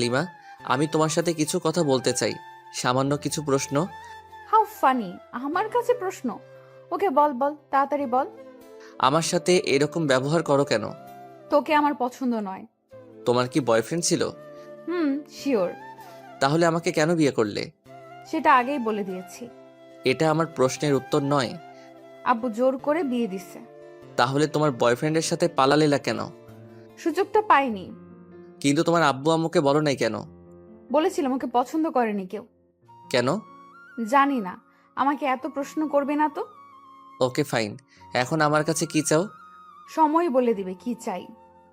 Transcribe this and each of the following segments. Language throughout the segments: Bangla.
লিমা, আমি তোমার সাথে কিছু কথা বলতে চাই। সামান্য কিছু প্রশ্ন। How funny! আমার কাছে প্রশ্ন? ওকে বল বল, তাড়াতাড়ি বল। আমার সাথে এরকম ব্যবহার করো কেন? তোকে আমার পছন্দ নয়। তোমার কি বয়ফ্রেন্ড ছিল? শিওর। তাহলে আমাকে কেন বিয়ে করলে? সেটা আগেই বলে দিয়েছি। এটা আমার প্রশ্নের উত্তর নয়। আব্বু জোর করে বিয়ে দিছে। তাহলে তোমার বয়ফ্রেন্ডের সাথে পালালেলা কেন? সুযোগটা পাইনি। কিন্তু তোমার আব্বু আম্মুকে বলো নাই কেন? বলেছিলাম ওকে পছন্দ করেনি কেউ। কেন? জানি না। আমাকে এত প্রশ্ন করবে না তো। Okay fine. এখন আমার কাছে কি চাও? সময় বলে দিবে কি চাই।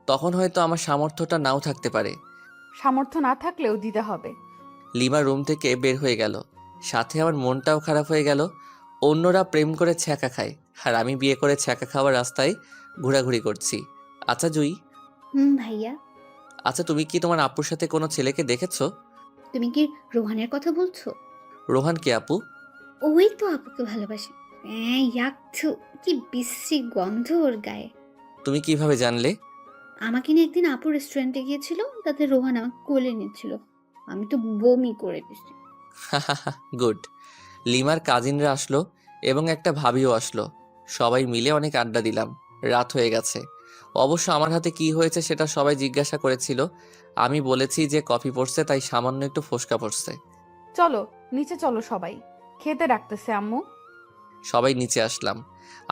তখন হয়তো আমার সামর্থ্যটা নাও থাকতে পারে। সামর্থ্য না থাকলেও দিতে হবে। লিমা রুম থেকে বের হয়ে গেল। সাথে আমার মনটাও খারাপ হয়ে গেল। অন্যরা প্রেম করে ছ্যাঁকা খায়, আর আমি বিয়ে করে ছ্যাঁকা খাওয়ার রাস্তায় ঘোরাঘুরি করছি। আচ্ছা জুই, ভাইয়া। আচ্ছা তুমি কি তোমার আপুর সাথে কোনো ছেলেকে দেখেছো? তুমি কি রোহানের কথা বলছো? রোহান কে আপু? ওই তো আপুকে ভালোবাসে। ইয়াকছু, কি বিশ্রী গন্ধ ওর গায়ে। তুমি কিভাবে জানলে? আমাকে নিয়ে একদিন আপু রেস্টুরেন্টে গিয়েছিল, তাতে রোহান আমাকে কোলে নিচ্ছিল। আমি তো বমি করে দিচ্ছি। গুড। লিমার কাজিনরা আসলো এবং একটা ভাবিও আসলো। সবাই মিলে অনেক আড্ডা দিলাম। রাত হয়ে গেছে। অবশ্য আমার হাতে কি হয়েছে সেটা সবাই জিজ্ঞাসা করেছিল। আমি বলেছি যে কফি পড়ছে, তাই সামান্য একটু ফোসকা পড়ছে। চলো, নিচে চলো সবাই। খেতে ডাকতেছে আম্মু। সবাই নিচে আসলাম।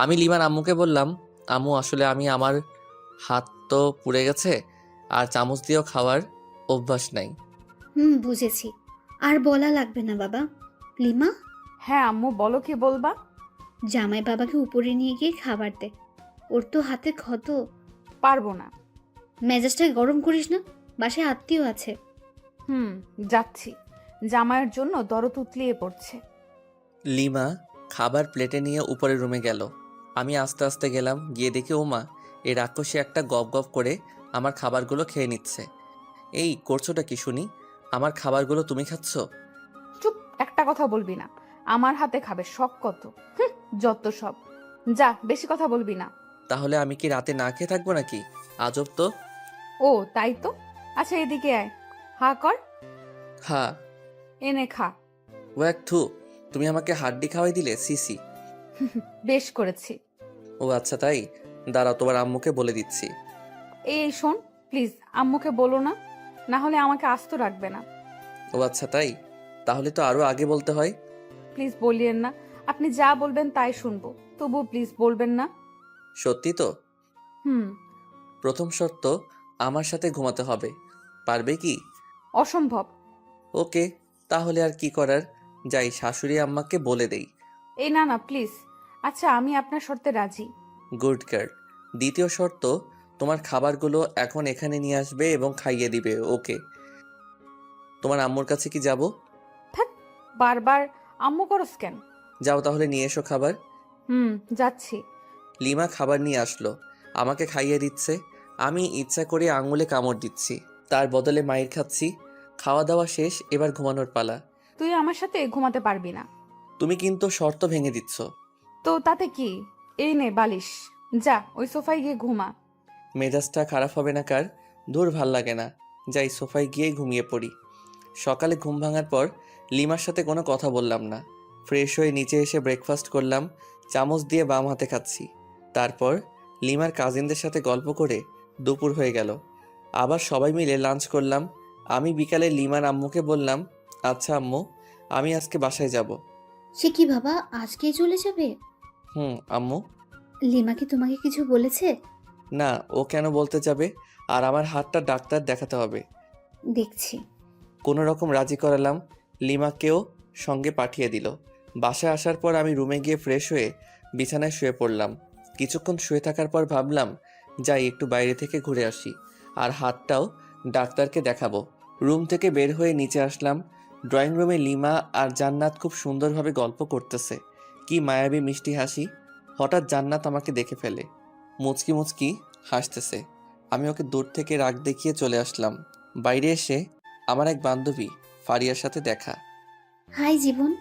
আমি লিমার আম্মুকে বললাম, আম্মু আসলে আমার হাত তো পুড়ে গেছে, আর চামচ দিয়েও খাওয়ার অভ্যাস নাই। বুঝেছি। আর বলা লাগবে না বাবা। লিমা, হ্যাঁ আম্মু, বলো কি বলবা। জামাই বাবাকে উপরে নিয়ে গিয়ে খাবার দে। ওর তো হাতে ক্ষত। পারবো না। মেজাজটা গরম করিস না, বাসায় আত্মীয় আছে। যাচ্ছি। জামাইয়ের জন্য দরদ উতলিয়ে পড়ছে। লিমা খাবার প্লেটে নিয়ে উপরের রুমে গেল। আমি আস্তে আস্তে গেলাম, গিয়ে দেখি ওমা, এই রাক্ষসী একটা গপ গপ করে আমার খাবারগুলো খেয়ে নিচ্ছে। এই করছোটা কি শুনি? আমার খাবারগুলো তুমি খাচ্ছ? চুপ, একটা কথা বলবি না। আমার হাতে খাবে, শখ কত। যত সব। যা, বেশি কথা বলবি না। তাহলে আমি কি রাতে না খেয়ে থাকবো নাকি? আজব তো। ও তাই তো। আচ্ছা এদিকে আয়। হা কর। হ্যাঁ। এনে খা। ও এক থু, তুমি আমাকে হাড্ডি খাওয়াই দিলে, সিসি। বেশ করেছি। ও আচ্ছা তাই, দাঁড়াও তোমার আম্মুকে বলে দিচ্ছি। এই শোন, প্লিজ আম্মুকে বলো না, না হলে আমাকে আস্ত রাখবে না। ও আচ্ছা তাই, তাহলে তো আরো আগে বলতে হয়। প্লিজ বলিয়েন না। আপনি যা বলবেন তাই শুনবো, তবুও প্লিজ বলবেন না। সত্যি তো? হুম। প্রথম শর্ত, আমার সাথে ঘুমাতে হবে। পারবে কি? অসম্ভব। ওকে, তাহলে আর কি করার, যাই শাশুড়ি আম্মাকে বলে দেই। এই না না প্লিজ। আচ্ছা আমি আপনার শর্তে রাজি। Good girl. দ্বিতীয় শর্ত, তোমার খাবারগুলো এখন এখানে নিয়ে আসবে এবং খাইয়ে দিবে। ওকে। তোমার আম্মুর কাছে কি যাব? থাক, বারবার আম্মু করস কেন? যাও তাহলে নিয়ে এসো খাবার। যাচ্ছি। লিমা খাবার নিয়ে আসলো, আমাকে খাইয়ে দিচ্ছে। আমি ইচ্ছা করে আঙুলে কামড় দিচ্ছি, তার বদলে মাইর খাচ্ছি। খাওয়া দাওয়া শেষ, এবার ঘুমানোর পালা। তুই আমার সাথে ঘুমাতে পারবি না। তুমি কিন্তু শর্ত ভেঙে দিচ্ছ। তো তাতে কি? এই নে বালিশ। যা ওই সোফায় গিয়ে ঘুমা। মেজাজটা খারাপ হবে না কার? দূর ভাল লাগে না। যাই সোফায় গিয়ে ঘুমিয়ে পড়ি। সকালে ঘুম ভাঙার পর লিমার সাথে কোনো কথা বললাম না। ফ্রেশ হয়ে নিচে এসে ব্রেকফাস্ট করলাম। চামচ দিয়ে বাম হাতে খাচ্ছি। তারপর লিমার কাজিনদের সাথে গল্প করে দুপুর হয়ে গেল। আবার সবাই মিলে লাঞ্চ করলাম। আমি বিকালে লিমার আম্মুকে বললাম, আচ্ছা আম্মু, আমি আজকে বাসায় যাব। সে কি বাবা, আজকেই চলে যাবে? আম্মু। লিমা কি তোমাকে কিছু বলেছে? না, ও কেন বলতে যাবে? আর আমার হাতটা ডাক্তার দেখাতে হবে। দেখছি। কোনো রকম রাজি করালাম। লিমাকেও সঙ্গে পাঠিয়ে দিল। বাসায় আসার পর আমি রুমে গিয়ে ফ্রেশ হয়ে বিছানায় শুয়ে পড়লাম। কিছুক্ষণ শুয়ে থাকার পর ভাবলাম, যাই একটু বাইরে থেকে ঘুরে আসি, আর হাতটাও ডাক্তারকে দেখাবো। রুম থেকে বের হয়ে নিচে আসলাম। ড্রয়িং রুমে লিমা আর জান্নাত খুব সুন্দরভাবে গল্প করতেছে। কি মায়াবী মিষ্টি হাসি। হঠাৎ জান্নাত আমাকে দেখে ফেলে, মুচকি মুচকি হাসতেছে। আমি ওকে দূর থেকে রাগ দেখিয়ে চলে আসলাম। বাইরে এসে আমার এক বান্ধবী ফারিয়ার সাথে দেখা। High Jibon.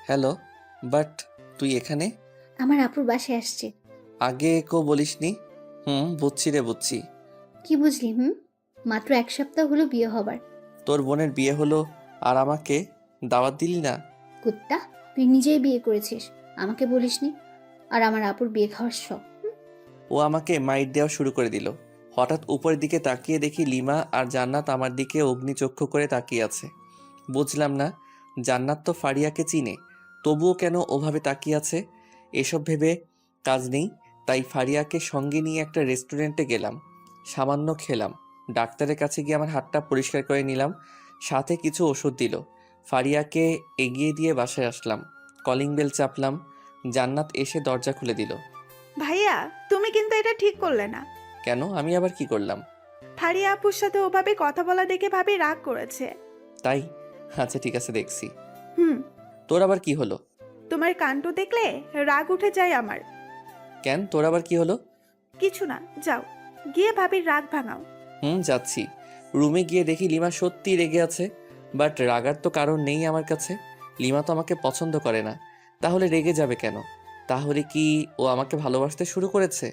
হ্যালো, বাট তুই এখানে? আমার আপুর বাসায় আসছে। আগে কেউ বলিসনি। বুঝছি রে বুঝছি। কি বুঝলি? মাত্র 1 সপ্তাহ হলো বিয়ে হবার। তোর বোনের বিয়ে হলো আর আমাকে দাওয়াত দিলি না? কুত্তা, তুই নিজেই বিয়ে করেছিস, আমাকে বলিসনি। আর আমার আপুর বিয়ে খাওয়ার শখ। ও আমাকে মাইট দেওয়া শুরু করে দিল। হঠাৎ উপরের দিকে তাকিয়ে দেখি লিমা আর জান্নাত আমার দিকে অগ্নিচক্ষু করে তাকিয়ে আছে। বুঝলাম না, জান্নাত তো ফারিয়াকে চিনে, তবুও কেন ওভাবে তাকিয়ে আছে। এসব ভেবে কাজ নেই, তাই ফারিয়াকে সঙ্গে নিয়ে একটা রেস্টুরেন্টে গেলাম। সামান্য খেলাম, ডাক্তারের কাছে গিয়ে আমার হাতটা পরিষ্কার করে নিলাম, সাথে কিছু ওষুধ দিল। ফারিয়াকে এগিয়ে দিয়ে বাসায় আসলাম। কলিং বেল চাপলাম, জান্নাত এসে দরজা খুলে দিল। ভাইয়া, তুমি কিন্তু এটা ঠিক করলে না। কেন? আমি আবার কি করলাম? ফারিয়া আপুর সাথে ওভাবে কথা বলা দেখে ভাবি রাগ করেছে। তাই? আচ্ছা ঠিক আছে, দেখছি। হুম। তোর আবার কি হলো? তোমার কাণ্ড দেখলে রাগ উঠে যায় আমার। কেন, তোর আবার কি হলো? কিছু না, যাও গিয়ে ভাবির রাগ ভাঙাও। যাচ্ছি। রুমে গিয়ে দেখি লিমা সত্যি রেগে আছে, বাট রাগার তো কারণ নেই আমার কাছে। লিমা তো আমাকে পছন্দ করে না, তাহলে রেগে যাবে কেন? তাহলে কি ও আমাকে ভালোবাসতে শুরু করেছে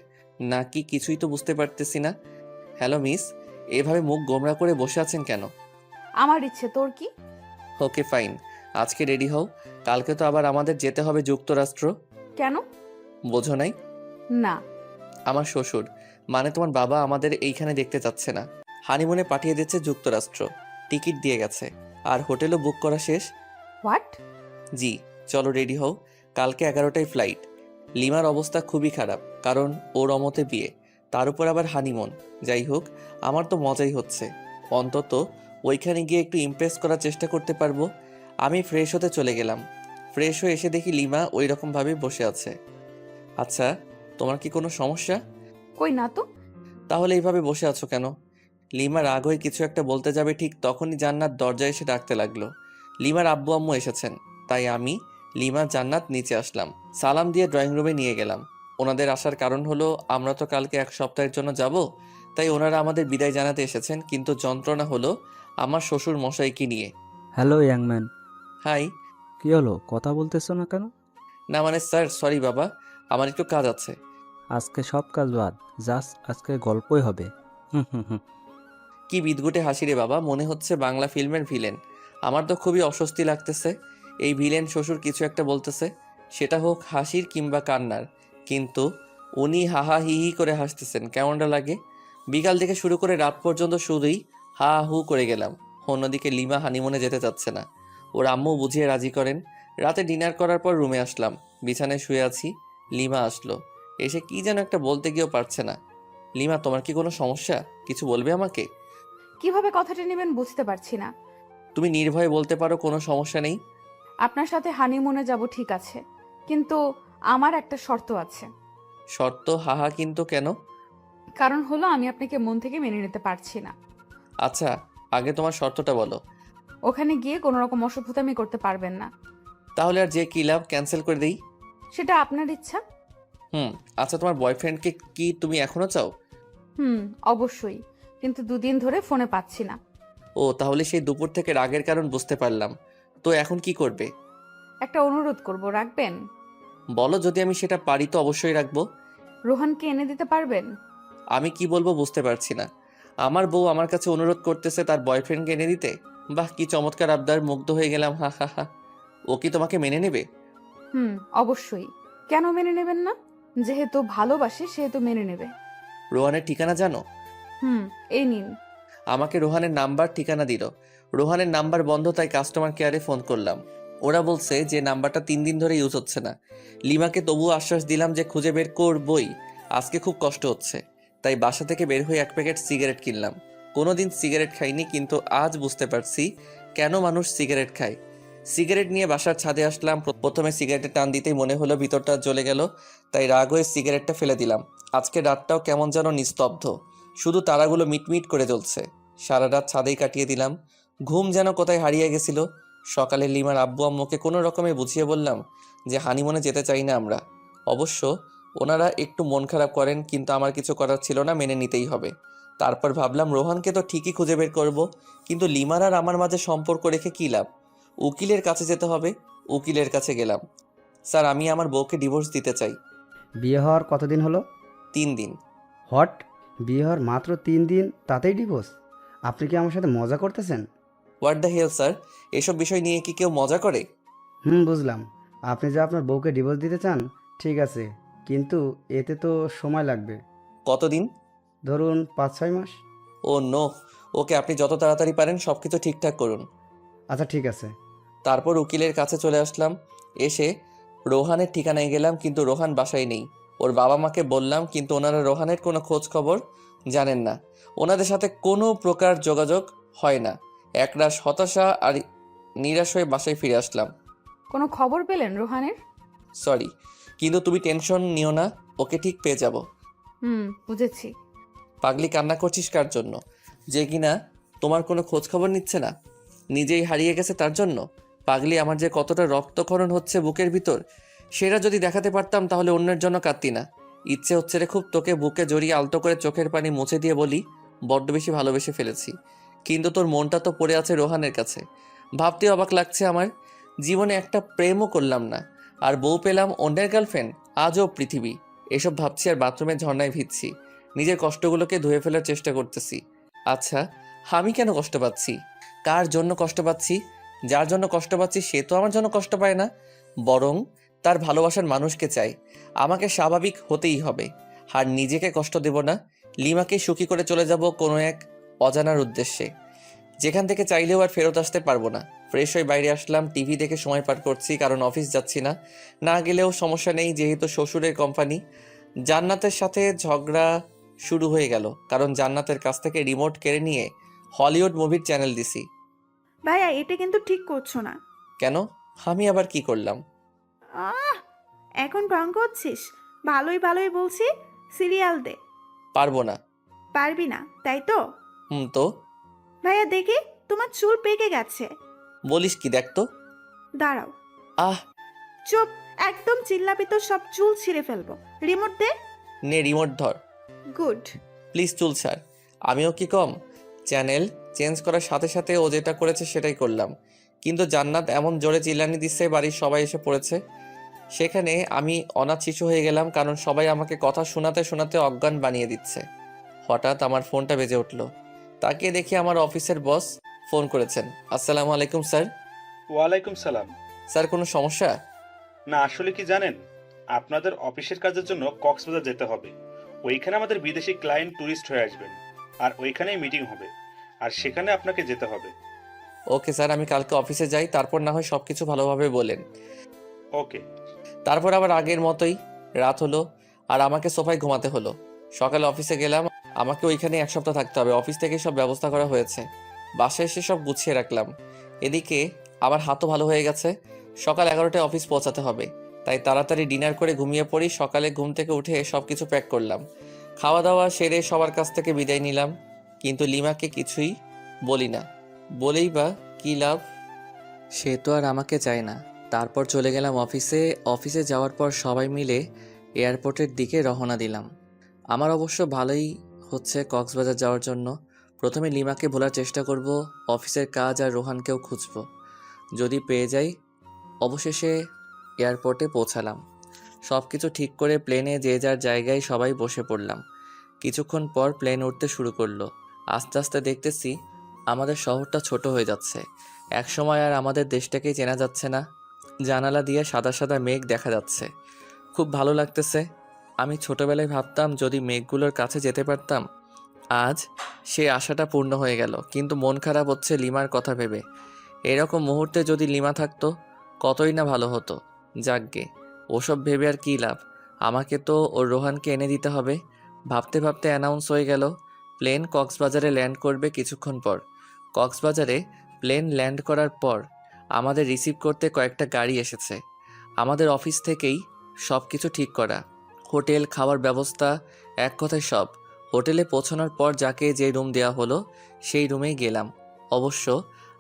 নাকি কিছুই তো বুঝতে পারতেছি না। হ্যালো মিস, এভাবে মুখ গোমরা করে বসে আছেন কেন? আমার ইচ্ছে, তোর কি? ওকে ফাইন, আজকে রেডি হও, কালকে তো আবার আমাদের যেতে হবে যুক্তরাষ্ট্র। কেন? বোঝো নাই? না। আমার শ্বশুর, মানে তোমার বাবা আমাদের এইখানে দেখতে চাচ্ছে না, হানিমুনে পাঠিয়ে দিচ্ছে যুক্তরাষ্ট্র। টিকিট দিয়ে গেছে, আর হোটেলও বুক করা শেষ। হোয়াট? জি, চলো রেডি হও, কালকে 11টায় ফ্লাইট। লিমার অবস্থা খুবই খারাপ, কারণ ওর অমতে বিয়ে, তার উপর আবার হানিমুন। যাই হোক, আমার তো মজাই হচ্ছে, অন্তত ওইখানে গিয়ে একটু ইমপ্রেস করার চেষ্টা করতে পারবো। আমি ফ্রেশ হতে চলে গেলাম। ফ্রেশ হয়ে এসে দেখি লিমা ওই রকমভাবে বসে আছে। আচ্ছা, তোমার কি কোনো সমস্যা? কই না তো। তাহলে এইভাবে বসে আছো কেন? লিমা রাগ হয়ে কিছু একটা বলতে যাবে, ঠিক তখনই জান্নাত দরজায় এসে ডাকতে লাগলো। লিমার আব্বু আম্মু এসেছেন, তাই আমি, লিমা, জান্নাত নিচে আসলাম। সালাম দিয়ে ড্রয়িং রুমে নিয়ে গেলাম। ওনাদের আসার কারণ হলো আমরা তো কালকে 1 সপ্তাহের জন্য যাব, তাই ওনারা আমাদের বিদায় জানাতে এসেছেন, কিন্তু যন্ত্রণা হলো আমার শ্বশুর মশাইকে নিয়ে। হ্যালো ইয়াংম্যান। হাই। কি হলো, কথা বলতেছো না কেন? না মানে স্যার, সরি বাবা, আমার একটু কাজ আছে। আজকে সব কাজ বাদ, জাস্ট আজকে গল্পই হবে। হুম হুম হুম। কি বিদঘুটে হাসি রে বাবা, মনে হচ্ছে বাংলা ফিল্মের ভিলেন। আমার তো খুবই অস্বস্তি লাগতেছে, এই ভিলেন শ্বশুর কিছু একটা বলতেছে, সেটা হোক হাসির কিংবা কান্নার, কিন্তু উনি হাহা হি হি করে হাসতেছেন, কেমনটা লাগে? বিকাল থেকে শুরু করে রাত পর্যন্ত শুধুই হা হু করে গেলাম। অন্যদিকে লিমা হানিমুনে যেতে চাচ্ছে না, ওর আম্মু বুঝিয়ে রাজি করেন। রাতে ডিনার করার পর রুমে আসলাম, বিছানায় শুয়ে আছি। লিমা আসলো, এসে কি যেন একটা বলতে গিয়েও পারছে না। লিমা, তোমার কি কোনো সমস্যা? কিছু বলবে আমাকে? কিভাবে কথাটা নেবেন বুঝতে পারছি না। তুমি নির্ভয়ে বলতে পারো, কোনো সমস্যা নেই। আপনার সাথে হানিমুনে যাব ঠিক আছে, কিন্তু আমার একটা শর্ত আছে। শর্ত? হাহা, কিন্তু কেন? কারণ হলো আমি আপনাকে মন থেকে মেনে নিতে পারছি না। আচ্ছা, আগে তোমার শর্তটা বলো। ওখানে গিয়ে কোনো রকম অসভ্যতামি করতে পারবেন না। তাহলে আর যে কি লাভ, ক্যান্সেল করে দেই। সেটা আপনার ইচ্ছা। আচ্ছা, তোমার বয়ফ্রেন্ডকে কি তুমি এখনো চাও? অবশ্যই, কিন্তু 2 দিন ধরে ফোনে পাচ্ছি না। ও, তাহলে সেই দুপুর থেকে রাগের কারণ বুঝতে পারলাম। তো এখন কি করবে? একটা অনুরোধ করব, রাখবেন? বলো, যদি আমি সেটা পারি তো অবশ্যই রাখবো। রোহানকে এনে দিতে পারবেন? আমি কি বলবো বুঝতে পারছি না। আমার বউ আমার কাছে অনুরোধ করতেছে তার বয়ফ্রেন্ডকে এনে দিতে। বাহ, কি চমৎকার আবদার, মুগ্ধ হয়ে গেলাম। হা হা হা। ও কি তোমাকে মেনে নেবে? অবশ্যই। কেন মেনে নেবেন না? যেহেতু ভালোবাসে সেহেতু মেনে নেবে। রোহানের ঠিকানা জানো? এই নিন। আমাকে রোহানের নাম্বার ঠিকানা দিল। রোহানের নাম্বার বন্ধ, তাই কাস্টমার কেয়ারে ফোন করলাম। ওরা বলছে যে নাম্বারটা 3 দিন ধরে ইউজ হচ্ছে না। লিমাকে তবুও আশ্বাস দিলাম যে খুঁজে বের করবই। আজকে খুব কষ্ট হচ্ছে, তাই বাসা থেকে বের হয়ে 1 প্যাকেট সিগারেট কিনলাম। কোনোদিন সিগারেট খাইনি, কিন্তু আজ বুঝতে পারছি কেন মানুষ সিগারেট খায়। সিগারেট নিয়ে বাসার ছাদে আসলাম। প্রথমে সিগারেটে টান দিতেই মনে হলো ভিতরটা জ্বলে গেল, তাই রাগ হয়ে সিগারেটটা ফেলে দিলাম। আজকে রাতটাও কেমন যেন নিস্তব্ধ, শুধু তারাগুলো মিটমিট করে জ্বলছে। সারা রাত ছাদেই কাটিয়ে দিলাম, ঘুম যেন কোথায় হারিয়ে গেছিল। সকালে লিমার আব্বু আম্মুকে কোনো রকমে বুঝিয়ে বললাম যে হানিমুনে যেতে চাই না আমরা। অবশ্য ওনারা একটু মন খারাপ করেন, কিন্তু আমার কিছু করার ছিল না, মেনে নিতেই হবে। তারপর ভাবলাম রোহানকে তো ঠিকই খুঁজে বের করব, কিন্তু লিমার আর আমার মাঝে সম্পর্ক রেখে কী লাভ? উকিলের কাছে যেতে হবে। উকিলের কাছে গেলাম। স্যার, আমি আমার বউকে ডিভোর্স দিতে চাই। বিয়ে হওয়ার কতদিন হলো? 3 দিন। হট, বিয়ে হওয়ার মাত্র 3 দিন তাতেই ডিভোর্স? আপনি কি আমার সাথে মজা করতেছেন? হোয়াট দ্য হেল স্যার, এসব বিষয় নিয়ে কি কেউ মজা করে? বুঝলাম। আপনি যে আপনার বউকে ডিভোর্স দিতে চান, ঠিক আছে, কিন্তু এতে তো সময় লাগবে। কতদিন? ধরুন 5-6 মাস। ও নো। ওকে, আপনি যত তাড়াতাড়ি পারেন সব কিছু ঠিকঠাক করুন। আচ্ছা ঠিক আছে। তারপর উকিলের কাছে চলে আসলাম। এসে রোহানের ঠিকানায় গেলাম, কিন্তু রোহান বাসায় নেই। ওর বাবা মাকে বললাম, কিন্তু ওনারা রোহানের কোনো খোঁজ খবর জানেন না। ওনাদের সাথে কোনো প্রকার যোগাযোগ হয় না। একরাশ হতাশা আর নিরাশ হয়ে বাসায় ফিরে আসলাম। কোনো খবর পেলেন রোহানের? সরি, কিন্তু তুমি টেনশন নিও না, ওকে ঠিক পেয়ে যাব। বুঝেছি। পাগলি, কান্না করছিস কার জন্য? যে কিনা তোমার কোনো খোঁজ খবর নিচ্ছে না, নিজেই হারিয়ে গেছে তার জন্য? পাগলি, আমার যে কতটা রক্তক্ষরণ হচ্ছে বুকের ভিতর, সেটা যদি দেখাতে পারতাম তাহলে অন্যের জন্য কাঁদতি না। ইচ্ছে হচ্ছে রে খুব তোকে বুকে জড়িয়ে আলতো করে চোখের পানি মুছে দিয়ে বলি, বড্ড বেশি ভালোবেসে ফেলেছি। কিন্তু তোর মনটা তো পড়ে আছে রোহানের কাছে। ভাবতে অবাক লাগছে আমার, জীবনে একটা প্রেমও করলাম না, আর বউ পেলাম অন্যের গার্লফ্রেন্ড। আজও পৃথিবী। এসব ভাবছি আর বাথরুমে ঝর্ণায় ভিজছি। নিজের কষ্টগুলোকে ধুয়ে ফেলার চেষ্টা করতেছি। আচ্ছা, আমি কেন কষ্ট পাচ্ছি? কার জন্য কষ্ট পাচ্ছি? যার জন্য কষ্ট পাচ্ছি সে তো আমার জন্য কষ্ট পায় না, বরং তার ভালোবাসার মানুষকে চাই। আমাকে স্বাভাবিক হতেই হবে, আর নিজেকে কষ্ট দেব না। লিমাকে সুখী করে চলে যাব কোনো এক অজানার উদ্দেশ্যে, যেখান থেকে চাইলেও আর ফেরত আসতে পারবো না। ফ্রেশ হয়ে বাইরে আসলাম, টিভি দেখে সময় পার করছি, কারণ অফিস যাচ্ছি না। না গেলেও সমস্যা নেই, যেহেতু শ্বশুরের কোম্পানি। জান্নাতের সাথে ঝগড়া শুরু হয়ে গেল, কারণ জান্নাতের কাছ থেকে রিমোট কেড়ে নিয়ে হলিউড মুভির চ্যানেল দিছি। ভাইয়া এটা কিন্তু ঠিক করছো না। কেন? আমি আবার কি করলাম? আহ এখন ঢং করছিস? ভালোই ভালোই বলছি, সিরিয়াল দে। পারবো না। পারবি না তাই তো? তো ভাইয়া দেখি, তোমার চুল পেকে গেছে। বলিস কি? দেখ তো। দাঁড়াও। আহ, চুপ, একদম চিল্লাবি তো সব চুল ছিঁড়ে ফেলবো। রিমোট দে। নে রিমোট ধর। গুড। প্লিজ চুল ছাড়। আমিও কি কম? চ্যানেল চেঞ্জ করার সাথে সাথে ও যেটা করেছে সেটাই করলাম, কিন্তু জান্নাত এমন জোরে চিল্লানি দিচ্ছে বাড়ির সবাই এসে পড়েছে। সেখানে আমি অনাথ শিশু হয়ে গেলাম, কারণ সবাই আমাকে কথা শোনাতে শোনাতে অজ্ঞান বানিয়ে দিচ্ছে। হঠাৎ আমার ফোনটা বেজে উঠলো। তাকিয়ে দেখি আমার অফিসের বস ফোন করেছেন। আসসালামু আলাইকুম স্যার। ওয়ালাইকুম সালাম। স্যার, কোনো সমস্যা? না, আসলে কি জানেন, আপনাদের অফিসের কাজের জন্য কক্সবাজার যেতে হবে। ওইখানে আমাদের বিদেশি ক্লায়েন্ট ট্যুরিস্ট হয়ে আসবেন, আর ওইখানেই মিটিং হবে, আর সেখানে আপনাকে যেতে হবে। ওকে স্যার, আমি কালকে অফিসে যাই, তারপর না হয় সব কিছু ভালোভাবে বলেন। ওকে। তারপর আবার আগের মতোই রাত হলো, আর আমাকে সোফায় ঘুমাতে হলো। সকালে অফিসে গেলাম, আমাকে ওইখানে 1 সপ্তাহ থাকতে হবে। অফিস থেকে সব ব্যবস্থা করা হয়েছে, বাসায় এসে সব গুছিয়ে রাখলাম। এদিকে আমার হাতও ভালো হয়ে গেছে। সকাল 11টায় অফিস পৌঁছাতে হবে, তাই তাড়াতাড়ি ডিনার করে ঘুমিয়ে পড়ি। সকালে ঘুম থেকে উঠে সব কিছু প্যাক করলাম, খাওয়া দাওয়া সেরে সবার কাছ থেকে বিদায় নিলাম। কিন্তু লিমাকে কিছুই বলি না, বলেই বা কী লাভ? সে তো আর আমাকে চায় না। তারপর চলে গেলাম অফিসে। অফিসে যাওয়ার পর সবাই মিলে এয়ারপোর্টের দিকে রওনা দিলাম। আমার অবশ্য ভালোই হচ্ছে কক্সবাজার যাওয়ার জন্য। প্রথমে লিমাকে ভোলার চেষ্টা করব, অফিসের কাজ আর রোহানকেও খুঁজব। যদি পেয়ে যাই। অবশেষে এয়ারপোর্টে পৌঁছালাম। সব কিছু ঠিক করে প্লেনে যে যার জায়গায় সবাই বসে পড়লাম। কিছুক্ষণ পর প্লেন উঠতে শুরু করলো। আস্তে আস্তে দেখতেছি আমাদের শহরটা ছোট হয়ে যাচ্ছে। একসময় আর আমাদের দেশটাকেই চেনা যাচ্ছে না। জানালা দিয়ে সাদা সাদা মেঘ দেখা যাচ্ছে, খুব ভালো লাগতেছে। আমি ছোটবেলায় ভাবতাম যদি মেঘগুলোর কাছে যেতে পারতাম। আজ সে আশাটা পূর্ণ হয়ে গেল, কিন্তু মন খারাপ হচ্ছে লিমার কথা ভেবে। এরকম মুহূর্তে যদি লিমা থাকতো কতই না ভালো হতো। যাকগে, ওসব ভেবে আর কী লাভ, আমাকে তো ওর রোহানকে এনে দিতে হবে। ভাবতে ভাবতে অ্যানাউন্স হয়ে গেল প্লেন কক্সবাজারে ল্যান্ড করবে কিছুক্ষণ পর। কক্সবাজারে প্লেন ল্যান্ড করার পর আমাদের রিসিভ করতে কয়েকটা গাড়ি এসেছে। আমাদের অফিস থেকেই সব কিছু ঠিক করা, হোটেল, খাওয়ার ব্যবস্থা, এক কথায় সব। হোটেলে পৌঁছানোর পর যাকে যে রুম দেওয়া হলো সেই রুমেই গেলাম। অবশ্য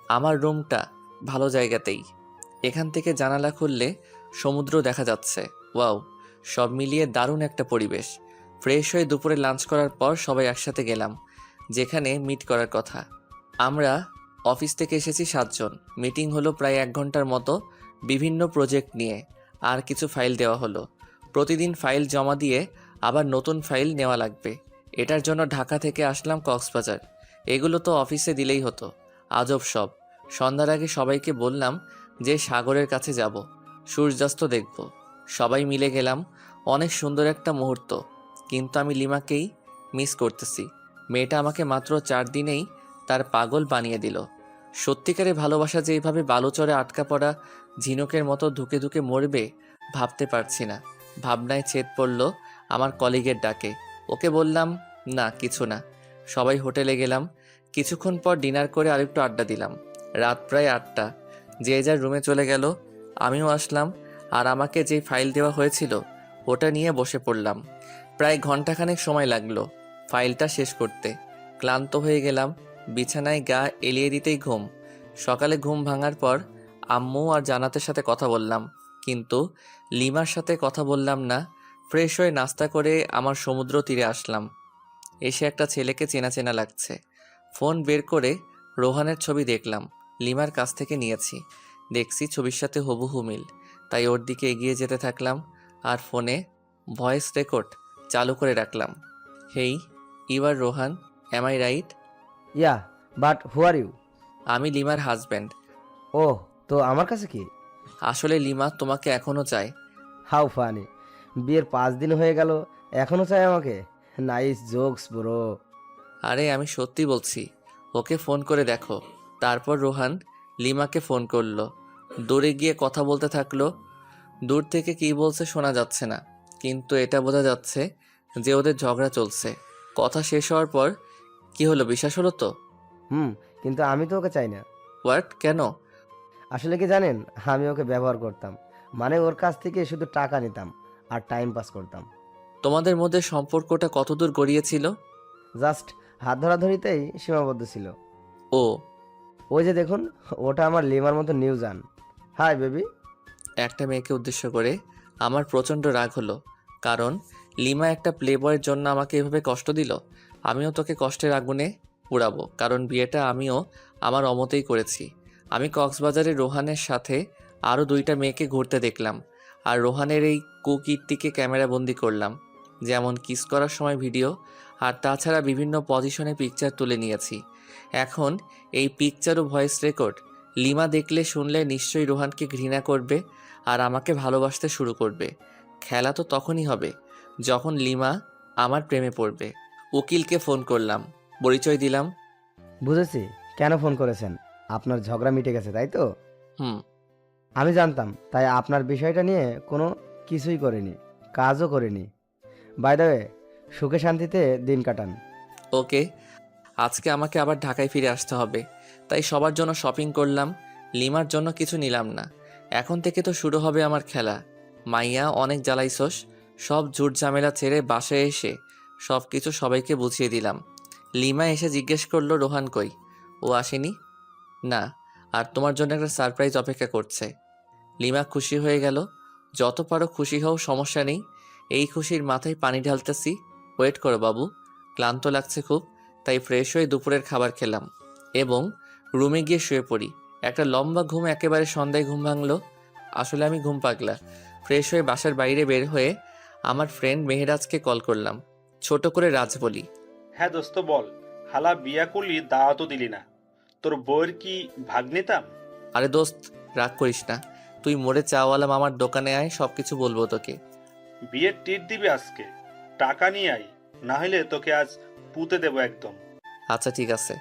আমার রুমটা ভালো জায়গাতেই। এখান থেকে জানালা খুললে সমুদ্র দেখা যাচ্ছে। ওয়াও, সব মিলিয়ে দারুণ একটা পরিবেশ। ফ্রেশ হয়ে দুপুরে লাঞ্চ করার পর সবাই একসাথে গেলাম যেখানে মিট করার কথা। আমরা অফিস থেকে এসেছি 7 জন। মিটিং হলো প্রায় 1 ঘন্টার মতো, বিভিন্ন প্রজেক্ট নিয়ে। আর কিছু ফাইল দেওয়া হলো। প্রতিদিন ফাইল জমা দিয়ে আবার নতুন ফাইল নেওয়া লাগবে। এটার জন্য ঢাকা থেকে আসলাম কক্সবাজার। এগুলো তো অফিসে দিলেই হতো। আজব সব। সন্ধ্যার আগে সবাইকে বললাম যে সাগরের কাছে যাব, সূর্যাস্ত দেখব। সবাই মিলে গেলাম। অনেক সুন্দর একটা মুহূর্ত, কিন্তু আমি লিমাকেই মিস করতেছি। মেয়েটা আমাকে মাত্র 4 দিনেই তার পাগল বানিয়ে দিল। সত্যিকারে ভালোবাসা যে এইভাবে বালুচরে আটকা পড়া ঝিনুকের মতো ধুকে ধুকে মরবে ভাবতে পারছি না। ভাবনায় ছেদ পড়ল আমার কলিগের ডাকে। ওকে বললাম, না কিছু না। সবাই হোটেলে গেলাম। কিছুক্ষণ পর ডিনার করে আরেকটু আড্ডা দিলাম। রাত প্রায় 8টা। যে যার রুমে চলে গেল। আমিও আসলাম, আর আমাকে যে ফাইল দেওয়া হয়েছিল ওটা নিয়ে বসে পড়লাম। প্রায় ঘন্টাখানেক সময় লাগলো ফাইলটা শেষ করতে। ক্লান্ত হয়ে গেলাম। বিছানায় গা এলিয়ে দিতেই ঘুম। সকালে ঘুম ভাঙার পর আম্মু আর জান্নাতের সাথে কথা বললাম, কিন্তু লিমার সাথে কথা বললাম না। ফ্রেশ হয়ে নাস্তা করে আমার সমুদ্র তীরে আসলাম। এসে একটা ছেলেকে চেনা চেনা লাগছে। ফোন বের করে রোহানের ছবি দেখলাম। লিমার কাছ থেকে নিয়েছি। দেখছি ছবির সাথে হুবহু মিল, তাই ওর দিকে এগিয়ে যেতে থাকলাম আর ফোনে ভয়েস রেকর্ড চালু করে রাখলাম। Hey, you are Rohan, am I right? Yeah, but who are you? আমি লিমার হাজব্যান্ড। ওহ, তো আমার কাছে কি? আসলে লিমা তোমাকে এখনও চায়। How funny! বিয়ের 5 দিন হয়ে গেল, এখনো চাই আমাকে? Nice jokes bro. আরে আমি সত্যি বলছি। ওকে ফোন করে দেখো। তারপর রোহান লিমাকে ফোন করলো। দূরে গিয়ে কথা বলতে থাকলো। দূর থেকে কী বলছে শোনা যাচ্ছে না, কিন্তু এটা বোঝা যাচ্ছে যে ওদের ঝগড়া চলছে। কথা শেষ হওয়ার পর, কি হলো, বিশ্বাস হলো তো? কিন্তু আমি তো ওকে চাই না। হোয়াট? কেন? আসলে কি জানেন, আমি ওকে ব্যবহার করতাম। মানে ওর কাছ থেকে শুধু টাকা নিতাম আর টাইম পাস করতাম। তোমাদের মধ্যে সম্পর্কটা কতদূর গড়িয়েছিল? জাস্ট হাত ধরাধরিতেই সীমাবদ্ধ ছিল। ও, ওই যে দেখুন, ওটা আমার লিমার মতো নিউজান। Hi baby. একটা মেয়েকে উদ্দেশ্য করে আমার প্রচণ্ড রাগ হলো, কারণ লিমা একটা প্লেবয়ের জন্য আমাকে এভাবে কষ্ট দিল। আমিও তোকে কষ্টের আগুনে পুড়াবো, কারণ বিয়েটা আমিও আমার অমতেই করেছি। আমি কক্সবাজারে রোহানের সাথে আরও 2টা মেয়েকে ঘুরতে দেখলাম, আর রোহানের এই কুকীর্তিকে ক্যামেরাবন্দি করলাম। যেমন কিস করার সময় ভিডিও, আর তাছাড়া বিভিন্ন পজিশনে পিকচার তুলে নিয়েছি। এখন এই পিকচার ও ভয়েস রেকর্ড লিমা দেখলে শুনলে নিশ্চয়ই রোহানকে ঘৃণা করবে আর আমাকে ভালোবাসতে শুরু করবে। খেলা তো তখনই হবে যখন লিমা আমার প্রেমে পড়বে। উকিলকে ফোন করলাম, পরিচয় দিলাম। বুঝেছি কেন ফোন করেছেন। আপনার ঝগড়া মিটে গেছে, তাই তো? হুম। আমি জানতাম, তাই আপনার বিষয়টা নিয়ে কোনো কিছুই করিনি, কাজও করিনি। বাই দ্য ওয়ে, সুখে শান্তিতে দিন কাটান। ওকে, আজকে আমাকে আবার ঢাকায় ফিরে আসতে হবে, তাই সবার জন্য শপিং করলাম। লিমার জন্য কিছু নিলাম না। এখন থেকে তো শুরু হবে আমার খেলা। মাইয়া, অনেক জ্বালাইছস। সব ঝুট ঝামেলা ছেড়ে বাসায় এসে সব কিছু সবাইকে বুঝিয়ে দিলাম। লিমা এসে জিজ্ঞেস করলো, রোহান কই? ও আসেনি? না, আর তোমার জন্য একটা সারপ্রাইজ অপেক্ষা করছে। লিমা খুশি হয়ে গেল। যত পারো খুশি হও, সমস্যা নেই। এই খুশির মাথায় পানি ঢালতেছি। ওয়েট করো বাবু, ক্লান্ত লাগছে খুব, তাই ফ্রেশ হয়ে দুপুরের খাবার খেলাম এবং রুমে গিয়ে শুয়ে পড়ি। একটা লম্বা ঘুম, একেবারে সন্ধ্যায় ঘুম ভাঙলো। আসলে আমি ঘুম পাগলা। ফ্রেশ হয়ে বাসার বাইরে বের হয়ে আমার ফ্রেন্ড মেহেরাজকে কল করলাম। ছোট করে রাজ বলি, হ্যাঁ দোস্ত বল, হালা বিয়া করলি দাওয়াতও দিলি না, তোর বউয়ের কি ভাগ নিতাম? আরে দোস্ত, রাগ করিস না। তুই মোড়ে চাওয়ালা মামার দোকানে আয়, সব কিছু বলবো তোকে। বিয়ের টিট দিবি আজকে, টাকা নিয়ে আয়, না হলে তোকে আজ পুঁতে দেবো একদম। আচ্ছা ঠিক আছে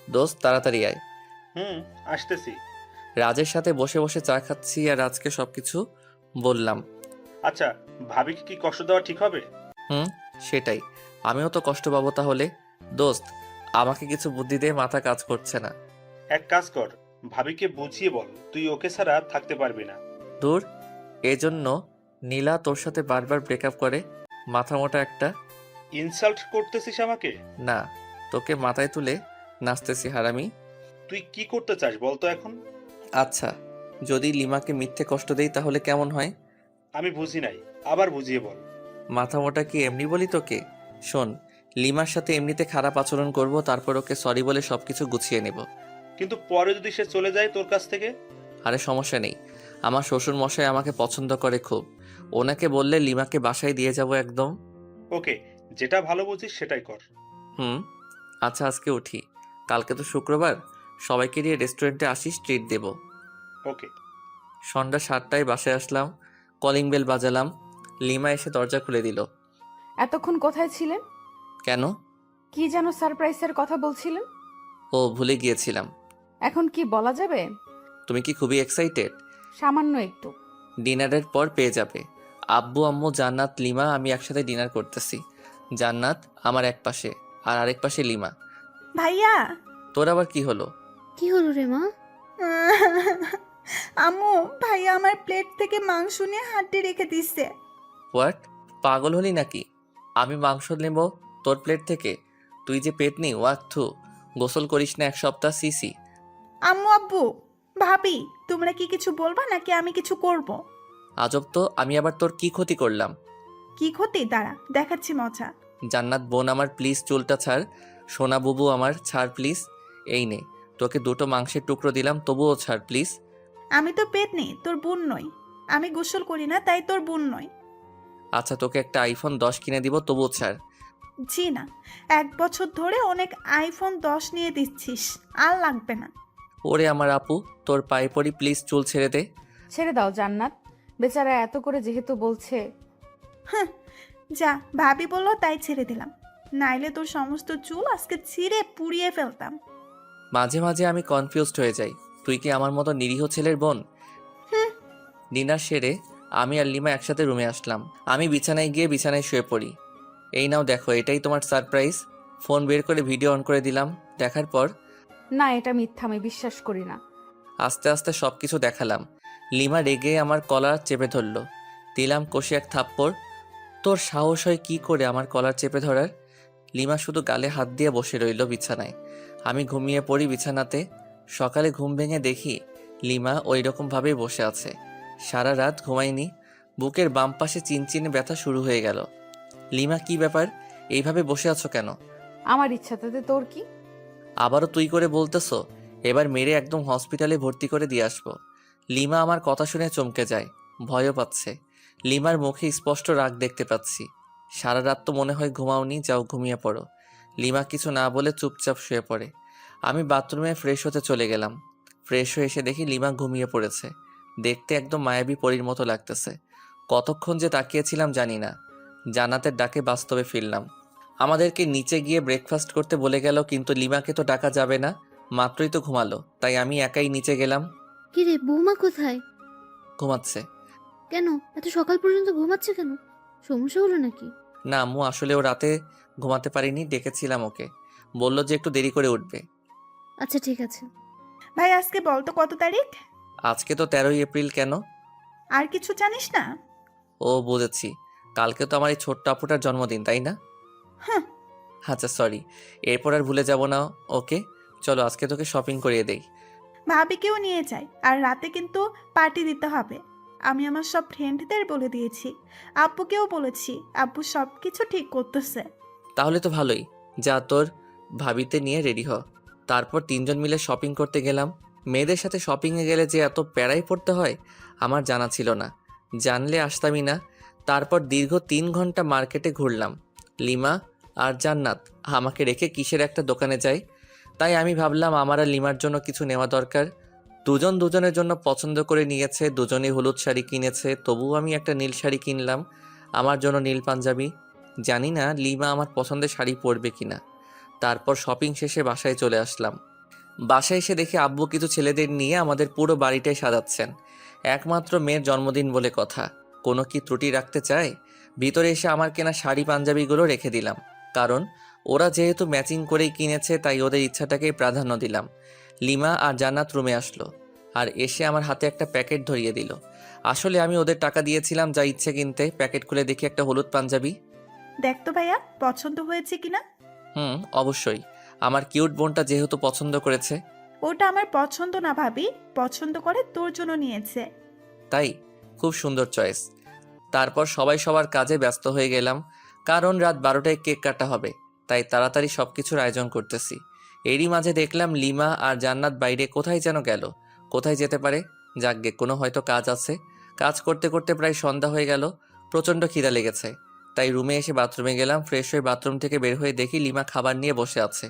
দোস্ত, তাড়াতাড়ি আয়। আসতেছি। রাজের সাথে বসে বসে চা খাচ্ছি আর রাজকে সবকিছু বললাম। আচ্ছা, ভাবিকে কি কষ্ট দেওয়া ঠিক হবে? সেটাই, আমিও তো কষ্ট পাবো তাহলে। দোস্ত, আমাকে কিছু বুদ্ধি দে, মাথা কাজ করছে না। এক কাজ কর, ভাবিকে বুঝিয়ে বল তুই ওকে ছাড়া থাকতে পারবি না। দূর, এজন্য নীলা তোর সাথে বারবার ব্রেকআপ করে? মাথা মোটা একটা। ইনসাল্ট করতেছিস আমাকে? না, তোকে মাথায় তুলে নাচতেছি হারামি। তুই কি করতে চাস বলতো এখন? আচ্ছা, যদি লিমাকে মিথ্যে কষ্ট দেই তাহলে কেমন হয়? আমি বুঝি নাই, আবার বুঝিয়ে বল। মাথা মোটা কি এমনি বলি তোকে? শোন, লিমার সাথে এমনিতে খারাপ আচরণ করব, তারপর ওকে সরি বলে সবকিছু গুছিয়ে নেব। কিন্তু পরে যদি সে চলে যায় তোর কাছ থেকে? আরে সমস্যা নেই, আমার শ্বশুর মশাই আমাকে পছন্দ করে খুব। ওনাকে বললে লিমাকে বাসায় দিয়ে যাব একদম। ওকে, যেটা ভালো বুঝিস সেটাই কর। হুম, আচ্ছা আজকে উঠি। কালকে তো শুক্রবার, সবাইকে নিয়ে রেস্টুরেন্টে আসিস, ট্রিট দেব। ওকে। সন্ধ্যা 7টায় বাসায় আসলাম, কলিং বেল বাজালাম। লিমা এসে দরজা খুলে দিল। এতক্ষণ কোথায় ছিলেন? কেন? কি যেন সারপ্রাইজের কথা বলছিলেন? ও ভুলে গিয়েছিলাম। এখন কি বলা যাবে? তুমি কি খুবই এক্সাইটেড? সামান্য একটু। ডিনারের পর পেয়ে যাবে। আব্বু আম্মু জান্নাত লিমা আমি একসাথে ডিনার করতেছি। জান্নাত আমার এক পাশে, আর আরেক পাশে লিমা। ভাইয়া। তোর আবার কি হলো? কি হলো রে মা? আম্মু, ভাইয়া আমার প্লেট থেকে মাংস নিয়ে হাতে রেখে দিচ্ছে। হোয়াট? পাগল হলি নাকি? আমি মাংস নেব তোর প্লেট থেকে? তুই যে পেতনি, ওয়াক থু। গোসল করিস না এক সপ্তাহ, সিসি। আম্মু, আব্বু, ভাবি, তোমরা কি কিছু বলবা নাকি আমি কিছু করব? আজব তো, আমি আবার তোর কি ক্ষতি করলাম? কি ক্ষতি? দাঁড়া, দেখাচ্ছি মজা। জান্নাত বোন আমার, প্লিজ চুলটা ছাড়। সোনা বুবু আমার, ছাড় প্লিজ। এই নে, তোকে 2টো মাংসের টুকরো দিলাম, তবুও ছাড় প্লিজ। আমি তো পেতনি, তোর বোন নই। আমি গোসল করি না, তাই তোর বোন নই। আচ্ছা, তোকে একটা আইফোন 10 কিনে দিব, তবুও ছাড়। জি না, 1 বছর ধরে অনেক আইফোন 10 নিয়ে দিচ্ছিস, আর লাগবে না। ওরে আমার আপু, তোর পায়ে পড়ি, প্লিজ চুল ছেড়ে দে। ছেড়ে দাও জান্নাত, বেচারা এত করে যেহেতু বলছে। হ্যাঁ, যা, ভাবি বললো তাই ছেড়ে দিলাম, নাইলে তোর সমস্ত চুল আজকে ছিঁড়ে পুড়িয়ে ফেলতাম। মাঝে মাঝে আমি কনফিউজড হয়ে যাই, তুই কি আমার মতো নিরীহ ছেলের বোন? ডিনার সেরে আমি আর লিমা একসাথে রুমে আসলাম। আমি বিছানায় গিয়ে বিছানায় শুয়ে পড়ি। এই নাও দেখো, এটাই তোমার সারপ্রাইজ। ফোন বের করে ভিডিও অন করে দিলাম। দেখার পর না, এটা মিথ্যা, আমি বিশ্বাস করি না। আস্তে আস্তে সব কিছু দেখালাম। লিমা রেগে আমার কলার চেপে ধরলো। দিলাম কষে এক থাপ্পড়। তোর সাহস হয় কি করে আমার কলার চেপে ধরার? লিমা শুধু গালে হাত দিয়ে বসে রইল বিছানায়। আমি ঘুমিয়ে পড়ি বিছানাতে। সকালে ঘুম ভেঙে দেখি লিমা ওই রকমভাবেই বসে আছে। সারা রাত ঘুমাইনি। বুকের বাম পাশে চিনচিনে ব্যথা শুরু হয়ে গেল। লিমা, কি ব্যাপার? এইভাবে বসে আছো কেন? আমার ইচ্ছা, তাতে তোর কি? আবারও তুই করে বলতেছো? এবার মেরে একদম হসপিটালে ভর্তি করে দিয়ে আসবো। লিমা আমার কথা শুনে চমকে যায়, ভয়ও পাচ্ছে। লিমার মুখে স্পষ্ট রাগ দেখতে পাচ্ছি। সারা রাত তো মনে হয় ঘুমাওনি, যাও ঘুমিয়ে পড়ো। লিমা কিছু না বলে চুপচাপ শুয়ে পড়ে। আমি বাথরুমে ফ্রেশ হতে চলে গেলাম। ফ্রেশ হয়ে এসে দেখি লিমা ঘুমিয়ে পড়েছে। দেখতে একদম মায়াবী পরীর মতো লাগতেছে। কতক্ষণ যে তাকিয়েছিলাম জানি না। জান্নাতের ডাকে বাস্তবে ফিরলাম। আমাদেরকে নিচে গিয়ে ব্রেকফাস্ট করতে বলে গেল, কিন্তু লিমাকে তো ডাকা যাবে না, মাত্রই তো ঘুমালো। তাই আমি একাই নিচে গেলাম। কি রে, বৌমা কোথায়? ঘুমাচ্ছে। কেন এত সকাল পর্যন্ত ঘুমাচ্ছে কেন? সমস্যা হলো নাকি? না আম্মু, আসলে ও রাতে ঘুমাতে পারিনি, ডেকেছিলাম ওকে। বলল যে একটু দেরি করে উঠবে। আচ্ছা ঠিক আছে। ভাই, আজকে বল তো কত তারিখ? আজকে তো 13ই এপ্রিল। কেন? আর কিছু জানিস না? ও বুঝেছি, কালকে তো আমার এই ছোট্ট আপুটার জন্মদিন, তাই না? হ্যাঁ। আচ্ছা সরি, এরপর আর ভুলে যাব না। ওকে চলো, আজকে তোকে শপিং করিয়ে দেই। ভাবিকেও নিয়ে যাই, আর রাতে কিন্তু পার্টি দিতে হবে। আমি আমার সব ফ্রেন্ডদের বলে দিয়েছি, আব্বুকেও বলেছি, আব্বু সব কিছু ঠিক করতেছে। তাহলে তো ভালোই। যা, তোর ভাবিতে নিয়ে রেডি হ। তারপর 3জন মিলে শপিং করতে গেলাম। মেয়েদের সাথে শপিংয়ে গেলে যে এত প্যারাই পড়তে হয় আমার জানা ছিল না। জানলে আসতামই না। তারপর দীর্ঘ 3 ঘন্টা মার্কেটে ঘুরলাম। লিমা আর জান্নাত আমাকে রেখে কিসের একটা দোকানে যায়। তাই আমি ভাবলাম আমার আর লিমার জন্য কিছু নেওয়া দরকার। দুজন দুজনের জন্য পছন্দ করে নিয়েছে, দুজনেই হলুদ শাড়ি কিনেছে, তবুও আমি একটা নীল শাড়ি কিনলাম, আমার জন্য নীল পাঞ্জাবি। জানি না লিমা আমার পছন্দের শাড়ি পরবে কিনা। তারপর শপিং শেষে বাসায় চলে আসলাম। বাসায় এসে দেখি আব্বু কিছু ছেলেদের নিয়ে আমাদের পুরো বাড়িটাই সাজাচ্ছেন। একমাত্র মেয়ের জন্মদিন বলে কথা, কোনো কি ত্রুটি রাখতে চায়? ভিতরে এসে আমার কেনা শাড়ি পাঞ্জাবিগুলো রেখে দিলাম, কারণ ওরা যেহেতু ম্যাচিং করেই কিনেছে তাই ওদের ইচ্ছাটাকেই প্রাধান্য দিলাম। লিমা আর জান্নাত রুমে আসলো, আর এসে আমার হাতে একটা প্যাকেট ধরিয়ে দিল। আসলে আমি ওদের টাকা দিয়েছিলাম যা ইচ্ছে কিনতে। প্যাকেট খুলে দেখি একটা হলুদ পাঞ্জাবি। দেখ তো ভাইয়া, পছন্দ হয়েছে কিনা? অবশ্যই, আমার কিউট বোনটা যেহেতু পছন্দ করেছে। ওটা আমার পছন্দ না ভাবি, পছন্দ করে তোর জন্য নিয়েছে। তাই? খুব সুন্দর চয়েস। তারপর সবাই সবার কাজে ব্যস্ত হয়ে গেলাম, কারণ রাত 12টায় কেক কাটা হবে, তাই তাড়াতাড়ি সব কিছুর আয়োজন করতেছি। এরই মাঝে দেখলাম লিমা আর জান্নাত বাইরে কোথায় যেন গেল। কোথায় যেতে পারে? যাকগে, কোনো হয়তো কাজ আছে। কাজ করতে করতে প্রায় সন্ধ্যা হয়ে গেল। প্রচণ্ড খিদা লেগেছে। তাই রুমে এসে বাথরুমে গেলাম। ফ্রেশ হয়ে বাথরুম থেকে বের হয়ে দেখি লিমা খাবার নিয়ে বসে আছে।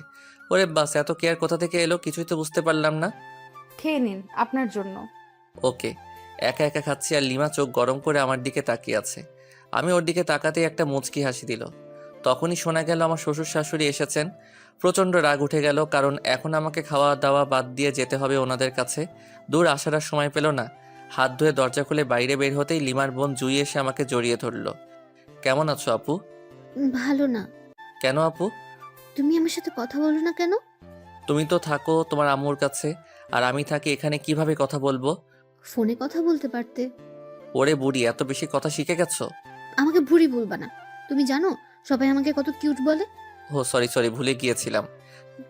ওরে বাস, এত কেয়ার কোথা থেকে এলো কিছুই তো বুঝতে পারলাম না। খেয়ে নিন, আপনার জন্য। ওকে। একা একা খাচ্ছি আর লিমা চোখ গরম করে আমার দিকে তাকিয়ে আছে। আমি ওর দিকে তাকাতেই একটা মুচকি হাসি দিল। তখনই শোনা গেল আমার শ্বশুর শাশুড়ি এসেছেন। প্রচণ্ড রাগ উঠে গেল, কারণ এখন আমাকে খাওয়া দাওয়া বাদ দিয়ে যেতে হবে ওনাদের কাছে। দূর আসার আর সময় পেল না। হাত ধুয়ে দরজা খুলে বাইরে বের হতেই লিমার বোন জুই এসে আমাকে জড়িয়ে ধরল। কেমন আছো আপু? ভালো না। কেন আপু? তুমি আমার সাথে কথা বলো না কেন? তুমি তো থাকো তোমার আম্মুর কাছে, আর আমি থাকি এখানে, কিভাবে কথা বলবো? ফোনে কথা বলতে পারতে। ওরে বুড়ি, এত বেশি কথা শিখে গেছো? আমাকে ভুড়ি বলবা না। তুমি জানো সবাই আমাকে কত কিউট বলে। ও সরি, ভুলে গিয়েছিলাম।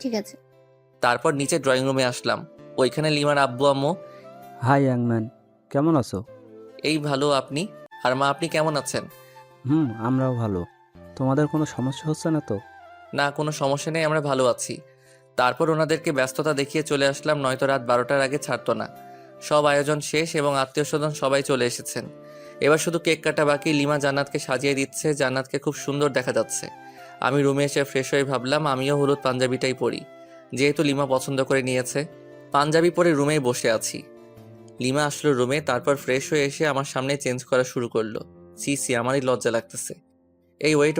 ঠিক আছে। তারপর নিচে ড্রয়িং রুমে আসলাম। ওইখানে লিমার আব্বু আম্মু। হাই ইয়াংম্যান, কেমন আছো? এই ভালো, আপনি? আর মা, আপনি কেমন আছেন? আমরাও ভালো। তোমাদের কোনো সমস্যা হচ্ছে না তো? না, কোনো সমস্যা নেই, আমরা ভালো আছি। তারপর ওনাদেরকে ব্যস্ততা দেখিয়ে চলে আসলাম, নয়তো রাত 12টার আগে ছাড়তো না। সব আয়োজন শেষ এবং আত্মীয় স্বজন সবাই চলে এসেছেন। এবার শুধু কেক কাটা বাকি। লিমা জান্নাতকে সাজিয়ে দিচ্ছে, জান্নাতকে খুব সুন্দর দেখা যাচ্ছে। আমি রুমে এসে ফ্রেশ হয়ে ভাবলাম আমিও হলুদ পাঞ্জাবিটাই পরি, যেহেতু লিমা পছন্দ করে নিয়েছে। পাঞ্জাবি পরে রুমেই বসে আছি। লিমা আসলো রুমে, তারপর ফ্রেশ হয়ে এসে আমার সামনে চেঞ্জ করা শুরু করলো। সি, আমারই লজ্জা লাগতেছে। এই ওয়েট।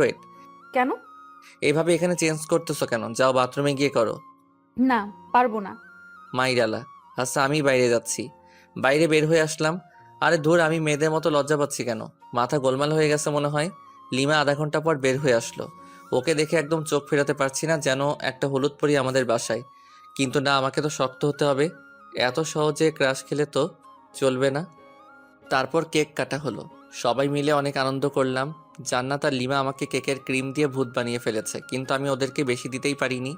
কেন? এইভাবে এখানে চেঞ্জ করতেছো কেন? যাও বাথরুমে গিয়ে করো। না, পারবো না। মাইরালা, আচ্ছা আমি বাইরে যাচ্ছি। বাইরে বের হয়ে আসলাম। আরে ধুর, আমি মেয়েদের মতো লজ্জা পাচ্ছি কেন? মাথা গোলমাল হয়ে গেছে মনে হয়। লিমা আধা ঘন্টা পর বের হয়ে আসলো। ওকে দেখে একদম চোখ ফেরাতে পারছি না, যেন একটা হলুদ পরি আমাদের বাসায়। কিন্তু না, আমাকে তো শক্ত হতে হবে। এত সহজে ক্রাশ খেলে তো চলবে না। তারপর কেক কাটা হলো। সবাই মিলে অনেক আনন্দ করলাম। জান্নাত আর লিমা আমাকে কেকের ক্রিম দিয়ে ভূত বানিয়ে ফেলেছে, কিন্তু আমি ওদেরকে বেশি দিতেই পারিনি,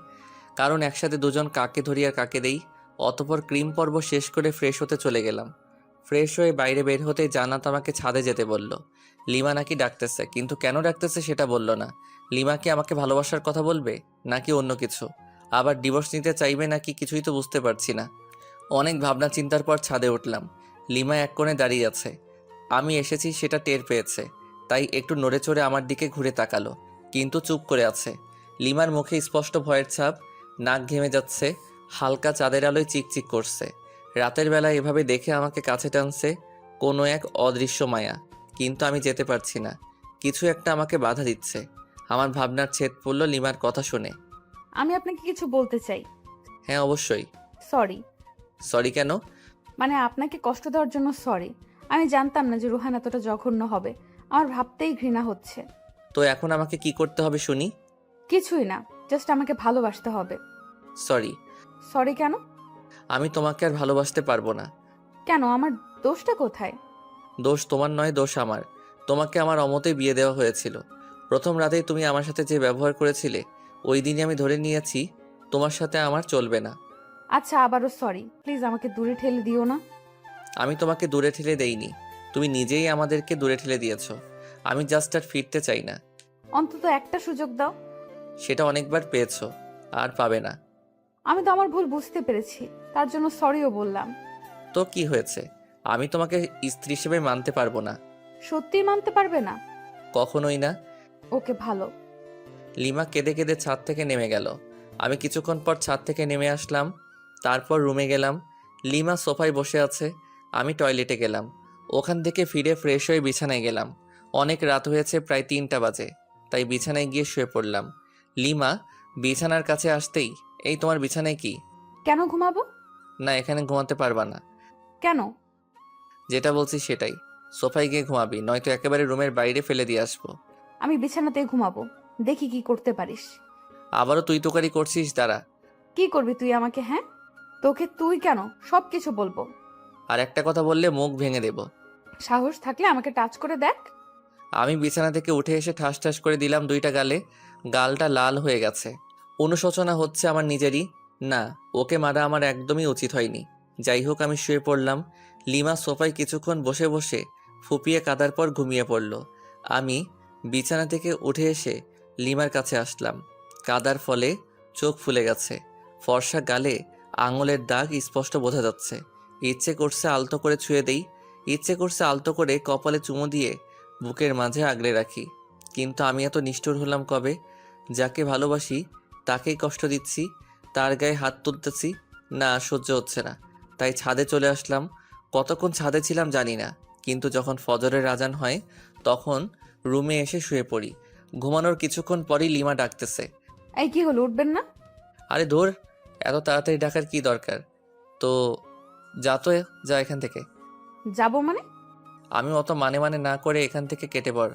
কারণ একসাথে দুজন কাকে ধরি আর কাকে দেই। অতপর ক্রিম পর্ব শেষ করে ফ্রেশ হতে চলে গেলাম। ফ্রেশ হয়ে বাইরে বের হতেই জান্নাত আমাকে ছাদে যেতে বলল। লিমা নাকি ডাকতেছে, কিন্তু কেন ডাকতেছে সেটা বলল না। লিমা কি আমাকে ভালোবাসার কথা বলবে, নাকি অন্য কিছু? আবার ডিভোর্স নিতে চাইবে নাকি, কিছুই তো বুঝতে পারছি না। অনেক ভাবনা চিন্তার পর ছাদে উঠলাম। লিমা এক কোণে দাঁড়িয়ে আছে। আমি এসেছি সেটা টের পেয়েছে, তাই একটু নড়ে চড়ে আমার দিকে ঘুরে তাকালো, কিন্তু চুপ করে আছে। লিমার মুখে স্পষ্ট ভয়ের ছাপ, নাক ঘেমে যাচ্ছে, হালকা চাঁদের আলোয় চিকচিক করছে। রাতের বেলা এভাবে দেখে আমাকে কাছে টানছে কোনো এক অদৃশ্য মায়া, কিন্তু আমি যেতে পারছি না। কিছু একটা আমাকে বাধা দিচ্ছে। আমার ভাবনার ছেদ পড়ল লিমার কথা শুনে। আমি আপনাকে কিছু বলতে চাই। হ্যাঁ অবশ্যই। সরি। সরি কেন? মানে আপনাকে কষ্ট দেওয়ার জন্য সরি। আমি জানতাম না যে রুহান এতটা জঘন্য হবে। আমার ভাবতেই ঘৃণা হচ্ছে। তো এখন আমাকে কি করতে হবে শুনি? কিছুই না, জাস্ট আমাকে ভালোবাসতে হবে। সরি। সরি কেন? আমি তোমাকে আর ভালোবাসতে পারবো না। কেন? আমার দোষটা কোথায়? দোষ তোমার নয়, দোষ আমার। তোমাকে আমার অমতেই বিয়ে দেওয়া হয়েছিল। প্রথম রাতেই তুমি আমার সাথে যে ব্যবহার করেছিলে, ওই দিনই আমি ধরে নিয়েছি তোমার সাথে আমার চলবে না। আচ্ছা, আবারও সরি। প্লিজ আমাকে দূরে ঠেলে দিও না। আমি তোমাকে দূরে ঠেলে দেইনি, তুমি নিজেই আমাদেরকে দূরে ঠেলে দিয়েছো। আমি জাস্ট আর ফিরতে চাই না। অন্তত একটা সুযোগ দাও। সেটা অনেকবার পেয়েছো, আর পাবে না। আমি তো আমার ভুল বুঝতে পেরেছি, তার জন্য সরিও বললাম। তো কি হয়েছে? আমি তোমাকে স্ত্রী হিসেবে মানতে পারবো না। সত্যিই মানতে পারবে না? কখনোই না। ওকে, ভালো। লিমা কেঁদে কেঁদে ছাদ থেকে নেমে গেল। আমি কিছুক্ষণ পর ছাদ থেকে নেমে আসলাম। তারপর রুমে গেলাম। লিমা সোফায় বসে আছে। আমি টয়লেটে গেলাম। ওখান থেকে ফিরে ফ্রেশ হয়ে বিছানায় গেলাম। অনেক রাত হয়েছে, প্রায় 3টা বাজে, তাই বিছানায় গিয়ে শুয়ে পড়লাম। লিমা বিছানার কাছে আসতেই, এই তোমার বিছানায় কি? কেন ঘুমাবো? না, এখানে ঘুমাতে পারবা না। কেন? যেটা বলছি সেটাই। সোফায় গিয়ে ঘুমাবি, নয়তো একেবারে রুমের বাইরে ফেলে দিয়ে আসবো। আমি বিছানাতে ঘুমাবো, দেখি কি করতে পারিস। আবারও তুই তোকারি করছিস, দাঁড়া। কি করবি তুই আমাকে? হ্যাঁ, তোকে তুই কেন, সবকিছু বলবো। আর একটা কথা বললে মুখ ভেঙে দেব। সাহস থাকলে আমাকে টাচ করে দেখ। আমি বিছানা থেকে উঠে এসে ঠাস ঠাস করে দিলাম 2টা গালে। গালটা লাল হয়ে গেছে। অনুশোচনা হচ্ছে আমার নিজেরই। না, ওকে মারা আমার একদমই উচিত হয়নি। যাই হোক, আমি শুয়ে পড়লাম। লিমা সোফায় কিছুক্ষণ বসে বসে ফুপিয়ে কাদার পর ঘুমিয়ে পড়ল। আমি বিছানা থেকে উঠে এসে লিমার কাছে আসলাম। কাদার ফলে চোখ ফুলে গেছে, ফর্সা গালে আঙুলের দাগ স্পষ্ট বোঝা যাচ্ছে। ইচ্ছে করছে আলতো করে ছুঁয়ে দেই, ইচ্ছে করছে আলতো করে কপালে চুমু দিয়ে বুকের মাঝে আগলে রাখি, কিন্তু আমি এত নিষ্ঠুর হলাম কবে? যাকে ভালোবাসি তাকেই কষ্ট দিচ্ছি, তার গায়ে হাত তুলতেছি। না, সহ্য হচ্ছে না। তাই ছাদে চলে আসলাম। কতক্ষণ ছাদে ছিলাম জানি না, কিন্তু যখন ফজরের আজান হয় তখন রুমে এসে শুয়ে পড়ি। ঘুমানোর কিছুক্ষণ পরই লিমা ডাকতেছে। এই কি হলো, উঠবেন না? আরে ধুর, এত তাড়াতাড়ি ডাকার কি দরকার? তো যা এখান থেকে। যাবো মানে? আমি অত মানে মানে না করে এখান থেকে কেটে পড়।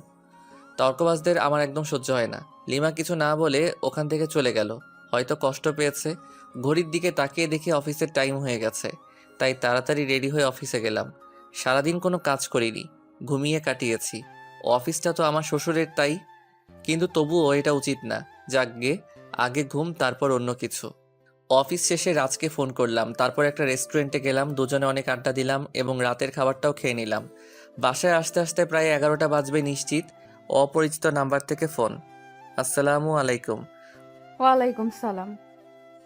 তর্কবাজদের আমার একদম সহ্য হয় না। লিমা কিছু না বলে ওখান থেকে চলে গেল। হয়তো কষ্ট পেয়েছে। ঘড়ির দিকে তাকিয়ে দেখি অফিসের টাইম হয়ে গেছে, তাই তাড়াতাড়ি রেডি হয়ে অফিসে গেলাম। সারাদিন কোনো কাজ করিনি, ঘুমিয়ে কাটিয়েছি। অফিসটা তো আমার শ্বশুরের, তাই কিন্তু তবুও এটা উচিত না। যাকগে, আগে ঘুম তারপর অন্য কিছু। অফিস শেষে রাজকে ফোন করলাম, তারপর একটা রেস্টুরেন্টে গেলাম। দুজনে অনেক আড্ডা দিলাম এবং রাতের খাবারটাও খেয়ে নিলাম। বাসায় আসতে আসতে প্রায় 11টা বাজবে নিশ্চিত। অপরিচিত নাম্বার থেকে ফোন। আসসালামু আলাইকুম। ওয়ালাইকুম সালাম।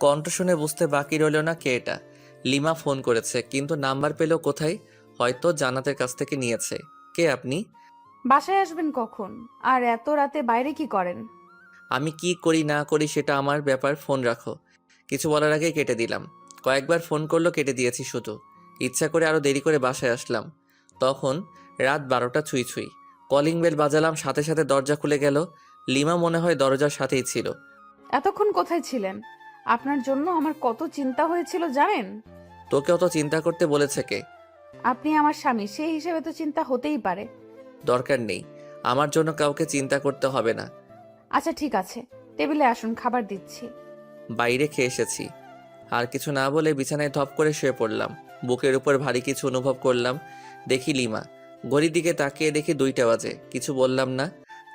কণ্ঠ শুনে বুঝতে বাকি রইল না কে এটা। লিমা ফোন করেছে, কিন্তু নাম্বার পেল কোথায়? হয়তো জান্নাতের কাছ থেকে নিয়েছে। কে আপনি? বাসায় আসবেন কখন? আর এত রাতে বাইরে কি করেন? আমি কি করি না করি সেটা আমার ব্যাপার, ফোন রাখো। কিছু বলার আগেই কেটে দিলাম। কয়েকবার ফোন করলো, কেটে দিয়েছি শুধু। ইচ্ছা করে আরও দেরি করে বাসায় আসলাম। তখন রাত 12টা ছুঁই ছুঁই। কলিং বেল বাজালাম, সাথে সাথে দরজা খুলে গেল। লিমা মনে হয় দরজার সাথেই ছিল। এতক্ষণ কোথায় ছিলেন? আপনার জন্য আমার কত চিন্তা হয়েছিল জানেন? তোকে অত চিন্তা করতে বলেছে কে? আপনি আমার স্বামী, সেই হিসেবে তো চিন্তা হতেই পারে। দরকার নেই, আমার জন্য কাউকে চিন্তা করতে হবে না। আচ্ছা ঠিক আছে, টেবিলে আসুন, খাবার দিচ্ছি। বাইরে খেয়ে এসেছি। আর কিছু না বলে বিছানায় ধপ করে শুয়ে পড়লাম। বুকের উপর ভারী কিছু অনুভব করলাম। দেখি লিমা। ঘড়ির দিকে তাকিয়ে দেখি 2টা বাজে। কিছু বললাম না।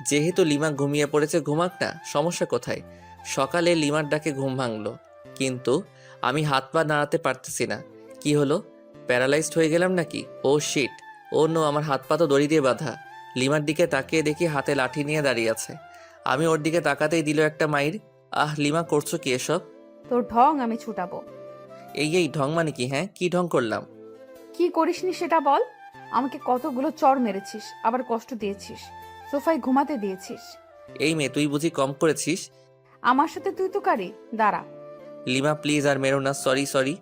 যেহেতু লিমা ঘুমিয়ে পড়েছে, ঘুমাক না, সমস্যা কোথায়? সকালে লিমার ডাকে ঘুম ভাঙলো, কিন্তু আমি হাত পা নাড়াতে পারতেছি না। কি হলো? প্যারালাইজড হয়ে গেলাম নাকি? ও শিট! ও নো, আমার হাত পা তো দড়ি দিয়ে বাঁধা। লিমার দিকে তাকিয়ে দেখি হাতে লাঠি নিয়ে দাঁড়িয়ে আছে। আমি ওর দিকে তাকাতেই দিল একটা মাইর। আহ লিমা, করছো কি এসব? তোর ঢং আমি ছুটাবো। এই ঢং মানে কি? হ্যাঁ, কি ঢং করলাম? কি করিসনি সেটা বল। আমাকে কতগুলো চড় মেরেছিস, আবার কষ্ট দিয়েছিস, সোফায় ঘুমাতে দিয়েছিস। এই মেয়ে, তুই বুঝি কম করেছিস? আমার সাথে তুই তো কারি, দাঁড়া। লিমা প্লিজ আর মেরো না। সরি সরি,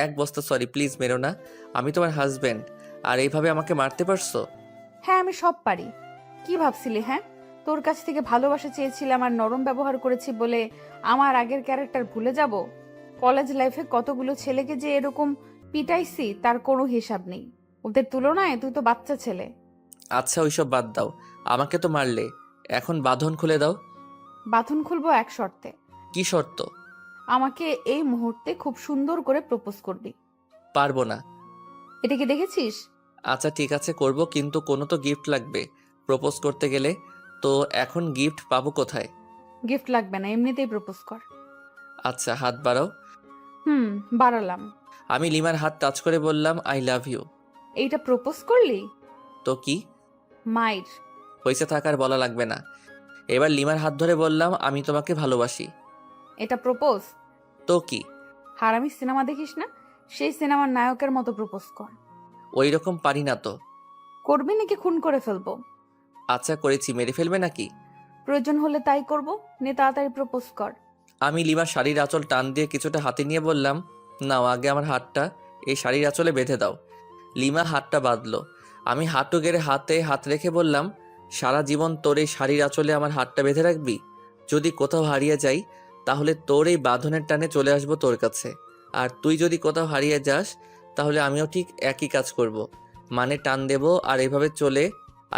এক বস্তা সরি, প্লিজ মেরো না। আমি তোমার হাজবেন্ড, আর এইভাবে আমাকে মারতে পারছো? হ্যাঁ আমি সব পারি। কি ভাবছিলি? হ্যাঁ, তোর কাছ থেকে ভালোবাসা চেয়েছিলাম আর নরম ব্যবহার করেছি বলে আমার আগের ক্যারেক্টার ভুলে যাব? কলেজ লাইফে কতগুলো ছেলেকে যে এরকম পিটাইছি তার কোনো হিসাব নেই। ওদের তুলনায় তুই তো বাচ্চা ছেলে। আচ্ছা ওইসব বাদ দাও, আমাকে তো মারলে, এখন বাঁধন খুলে দাও। বাঁধন খুলবো এক শর্তে। কি শর্ত? আমাকে এই মুহূর্তে খুব সুন্দর করে প্রপোজ করবি। পারবো না। এটা কি দেখেছিস? আচ্ছা ঠিক আছে, করব, কিন্তু কোনো তো গিফট লাগবে প্রপোজ করতে গেলে। তো এখন গিফট পাবো কোথায়? গিফট লাগবে না, এমনিতেই প্রপোজ কর। আচ্ছা, হাত বাড়াও। বাড়ালাম। আমি লিমার হাত টাচ করে বললাম আই লাভ ইউ। এইটা প্রপোজ করলি? তো কি মাইর। হয়েছে থাকার বলা লাগবে না। এবার লিমার হাত ধরে বললাম আমি তোমাকে ভালোবাসি। এটা প্রপোজ? তো কি? হারামি সিনেমা দেখিস না? সেই সিনেমার নায়কের মতো প্রপোজ কর। ওই রকম পারি না তো। করবি নাকি খুন করে ফেলবো? আচ্ছা করেছি, মেরে ফেলবে নাকি? প্রয়োজন হলে তাই করব। নে তাড়াতাড়ি প্রপোজ কর। আমি লিমার শাড়ির আঁচল টান দিয়ে কিছুটা হাতে নিয়ে বললাম, নাও আগে আমার হাতটা এই শাড়ির আঁচলে বেঁধে দাও। লিমা হাতটা বাঁধলো। আমি হাঁটু গেড়ে হাতে হাত রেখে বললাম, সারা জীবন তোর এই শাড়ির আঁচলে আমার হাতটা বেঁধে রাখবি? যদি কোথাও হারিয়ে যাই তাহলে তোর এই বাঁধনের টানে চলে আসবো তোর কাছে। আর তুই যদি কোথাও হারিয়ে যাস তাহলে আমিও ঠিক একই কাজ করব। মানে টান দেব আর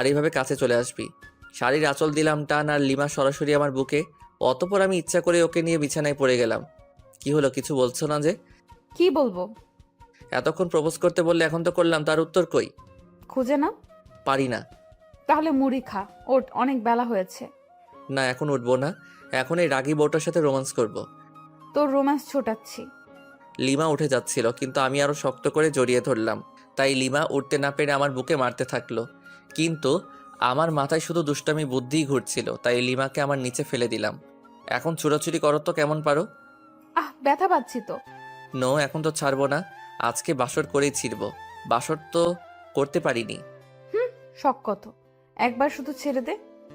এইভাবে কাছে চলে আসবি। শাড়ির আঁচল দিলাম টান, আর লিমা সরাসরি আমার বুকে। অতপর আমি ইচ্ছা করে ওকে নিয়ে বিছানায় পড়ে গেলাম। কি হলো, কিছু বলছো না যে? কি বলবো? এতক্ষণ প্রপোজ করতে বললে, এখন তো করলাম, তার উত্তর কই? খুঁজে না? পারি না। তাহলে মুড়ি খা, ওঠ, অনেক বেলা হয়েছে। না, এখন উঠবো না। এখন এই রাগী বউটার সাথে রোম্যান্স করব। তোর রোম্যান্স ছোটাচ্ছি। লিমা উঠে যাচ্ছিল, কিন্তু আমি আরো শক্ত করে জড়িয়ে ধরলাম। তাই লিমা উঠতে না পেরে আমার বুকে মারতে থাকলো। কিন্তু আমার মাথায় শুধু দুষ্টামি বুদ্ধিই ঘুরছিল, তাই লিমাকে আমার নিচে ফেলে দিলাম। এখন ছুড়াছুড়ি করো তো কেমন পারো। ব্যথা পাচ্ছি তো। নো, এখন তো ছাড়বো না। আজকে বাসর করেই ছিড়বো। বাসর তো করতে পারিনি। শখ কত, একবার শুধু ছেড়ে দে।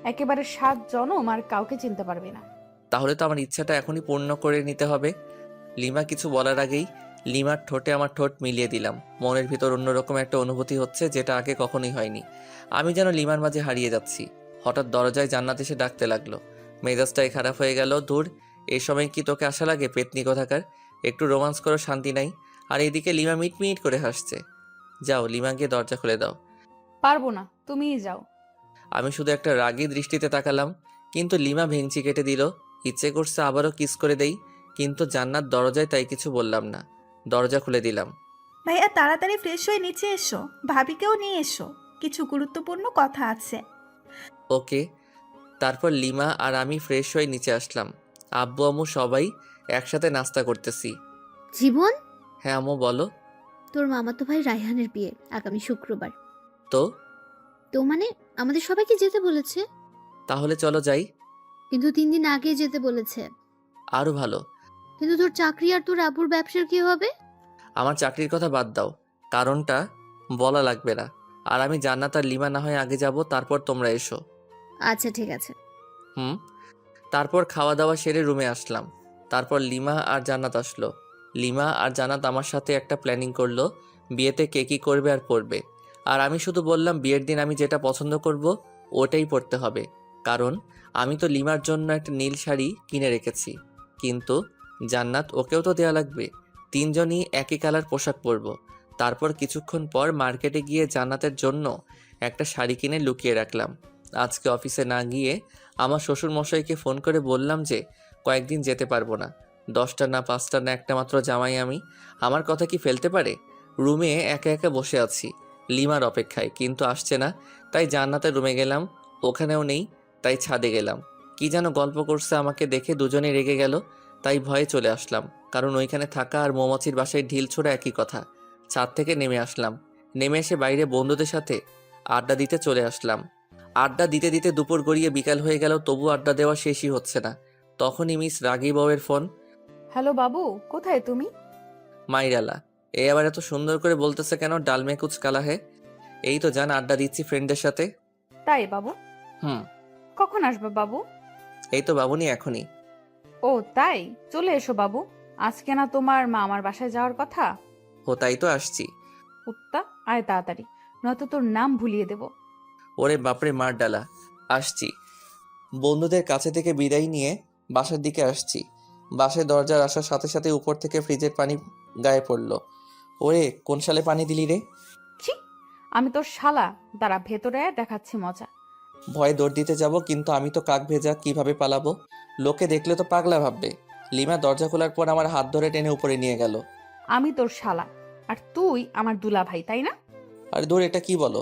একেবারে 7 জনম আর কাউকে চিনতে পারবি না। তাহলে তো আমার ইচ্ছাটা এখনই পূর্ণ করে নিতে হবে। লিমা কিছু বলার আগেই লিমার ঠোঁটে আমার ঠোঁট মিলিয়ে দিলাম। মনের ভিতর অন্যরকম একটা অনুভূতি হচ্ছে, যেটা আগে কখনোই হয়নি। আমি যেন লিমার মাঝে হারিয়ে যাচ্ছি। হঠাৎ দরজায় জান্নাত এসে ডাকতে লাগলো। মেজাজটাই খারাপ হয়ে গেল। দূর, এই সময় কি তোকে আশা লাগে পেতনি কোথাকার? একটু রোমান্স করো, শান্তি নাই। আর এদিকে লিমা মিট মিট করে হাসছে। যাও, লিমা গিয়ে দরজা খুলে দাও। পারবো না, তুমিই যাও। আমি শুধু একটা রাগী দৃষ্টিতে তাকালাম, কিন্তু লিমা ভেঙচি কেটে দিল। ইচ্ছে করছে আবারও কিস করে দেই, কিন্তু জান্নাত দরজায়, তাই কিছু বললাম না। দরজা খুলে দিলাম। ভাইয়া তাড়াতাড়ি ফ্রেশ হয়ে নিচে এসো, ভাবিকেও নিয়ে এসো, কিছু গুরুত্বপূর্ণ কথা আছে। ওকে। তারপর লিমা আর আমি ফ্রেশ হয়ে নিচে আসলাম। আব্বু আম্মু সবাই একসাথে নাস্তা করতেছি। জীবন, হ্যাঁ আম্মু বলো। তোর মামাতো ভাই রায়হানের বিয়ে আগামী শুক্রবার। তো তো মানে আমাদের সবাইকে যেতে বলেছে, তাহলে চলো যাই। কিন্তু 3 দিন আগে যেতে বলেছে। আরো ভালো। কিন্তু তোর চাকরি আর তোর আব্বুর ব্যবসার কি হবে? আমার চাকরির কথা বাদ দাও, কারণটা বলা লাগবে না। আর আমি জান্নাত আর লিমা না হয় আগে যাব, তারপর তোমরা এসো। আচ্ছা ঠিক আছে। হুম। তারপর খাওয়া দাওয়া সেরে রুমে আসলাম। তারপর লিমা আর জান্নাত আসলো। লিমা আর জান্নাত আমার সাথে একটা প্ল্যানিং করলো, বিয়েতে কে কী করবে আর পরবে। আর আমি শুধু বললাম বিয়ের দিন আমি যেটা পছন্দ করব ওটাই পরতে হবে, কারণ আমি তো লিমার জন্য একটা নীল শাড়ি কিনে রেখেছি। কিন্তু জান্নাত, ওকেও তো দেয়া লাগবে। 3 জনই একই কালার পোশাক পরব। তারপর কিছুক্ষণ পর মার্কেটে গিয়ে জান্নাতের জন্য একটা শাড়ি কিনে লুকিয়ে রাখলাম। আজকে অফিসে না গিয়ে আমার শ্বশুর মশাইকে ফোন করে বললাম যে কয়েকদিন যেতে পারবো না। 10টা না 5টা না একটা মাত্র জামাই আমি, আমার কথা কি ফেলতে পারে? রুমে একা একা বসে আছি লিমার অপেক্ষায়, কিন্তু আসছে না। তাই জান্নাতের রুমে গেলাম, ওখানেও নেই। তাই ছাদে গেলাম। কি যেন গল্প করছে, আমাকে দেখে দুজনেই রেগে গেল। তাই ভয়ে চলে আসলাম, কারণ ওইখানে থাকা আর মৌমাছির বাসায় ঢিল ছোড়া একই কথা। ছাদ থেকে নেমে আসলাম। নেমে এসে বাইরে বন্ধুদের সাথে আড্ডা দিতে চলে আসলাম। আড্ডা দিতে দিতে দুপুর গড়িয়ে বিকাল হয়ে গেল, তবু আড্ডা দেওয়া শেষই হচ্ছে না। তখনই মিস রাগী বউয়ের ফোন। হ্যালো বাবু, কোথায় তুমি? মাইরালা, এ আবার এত সুন্দর করে বলতেছে কেন? ডালমে কুচ কালা হে। এই তো জান, আড্ডা দিচ্ছি ফ্রেন্ডদের সাথে। তাই বাবু? হুম। কখন আসবে বাবু? এই তো বাবুনি, এখনই। ও তাই, চলে এসো বাবু। আজকে না তোমার মামার বাসায় যাওয়ার কথা? ও তাই তো আসছি। কুত্তা, আয় তাড়াতাড়ি, নয়তো তোর নাম ভুলিয়ে দেব। ওরে বাপরে, মার ডালা। আসছি। বন্ধুদের কাছে থেকে বিদায় নিয়ে বাসার দিকে আসছি। বাসায় দরজার আসার সাথে সাথে উপর থেকে ফ্রিজের পানি গায়ে পড়লো। ওরে, কোন সালে পানি দিলি রে? ছি, আমি তোর শালা, দাঁড়া ভেতরে আয়, দেখাচ্ছি মজা। ভয়ে দৌড় দিতে যাব, কিন্তু আমি তো কাক ভেজা, কিভাবে পালাবো? লোকে দেখলে তো পাগলা ভাববে। লিমা দরজা খোলার পর আমার হাত ধরে টেনে উপরে নিয়ে গেল। আমি তোর শালা, আর তুই আমার দুলা ভাই, তাই না? আর দূর, এটা কি বলো?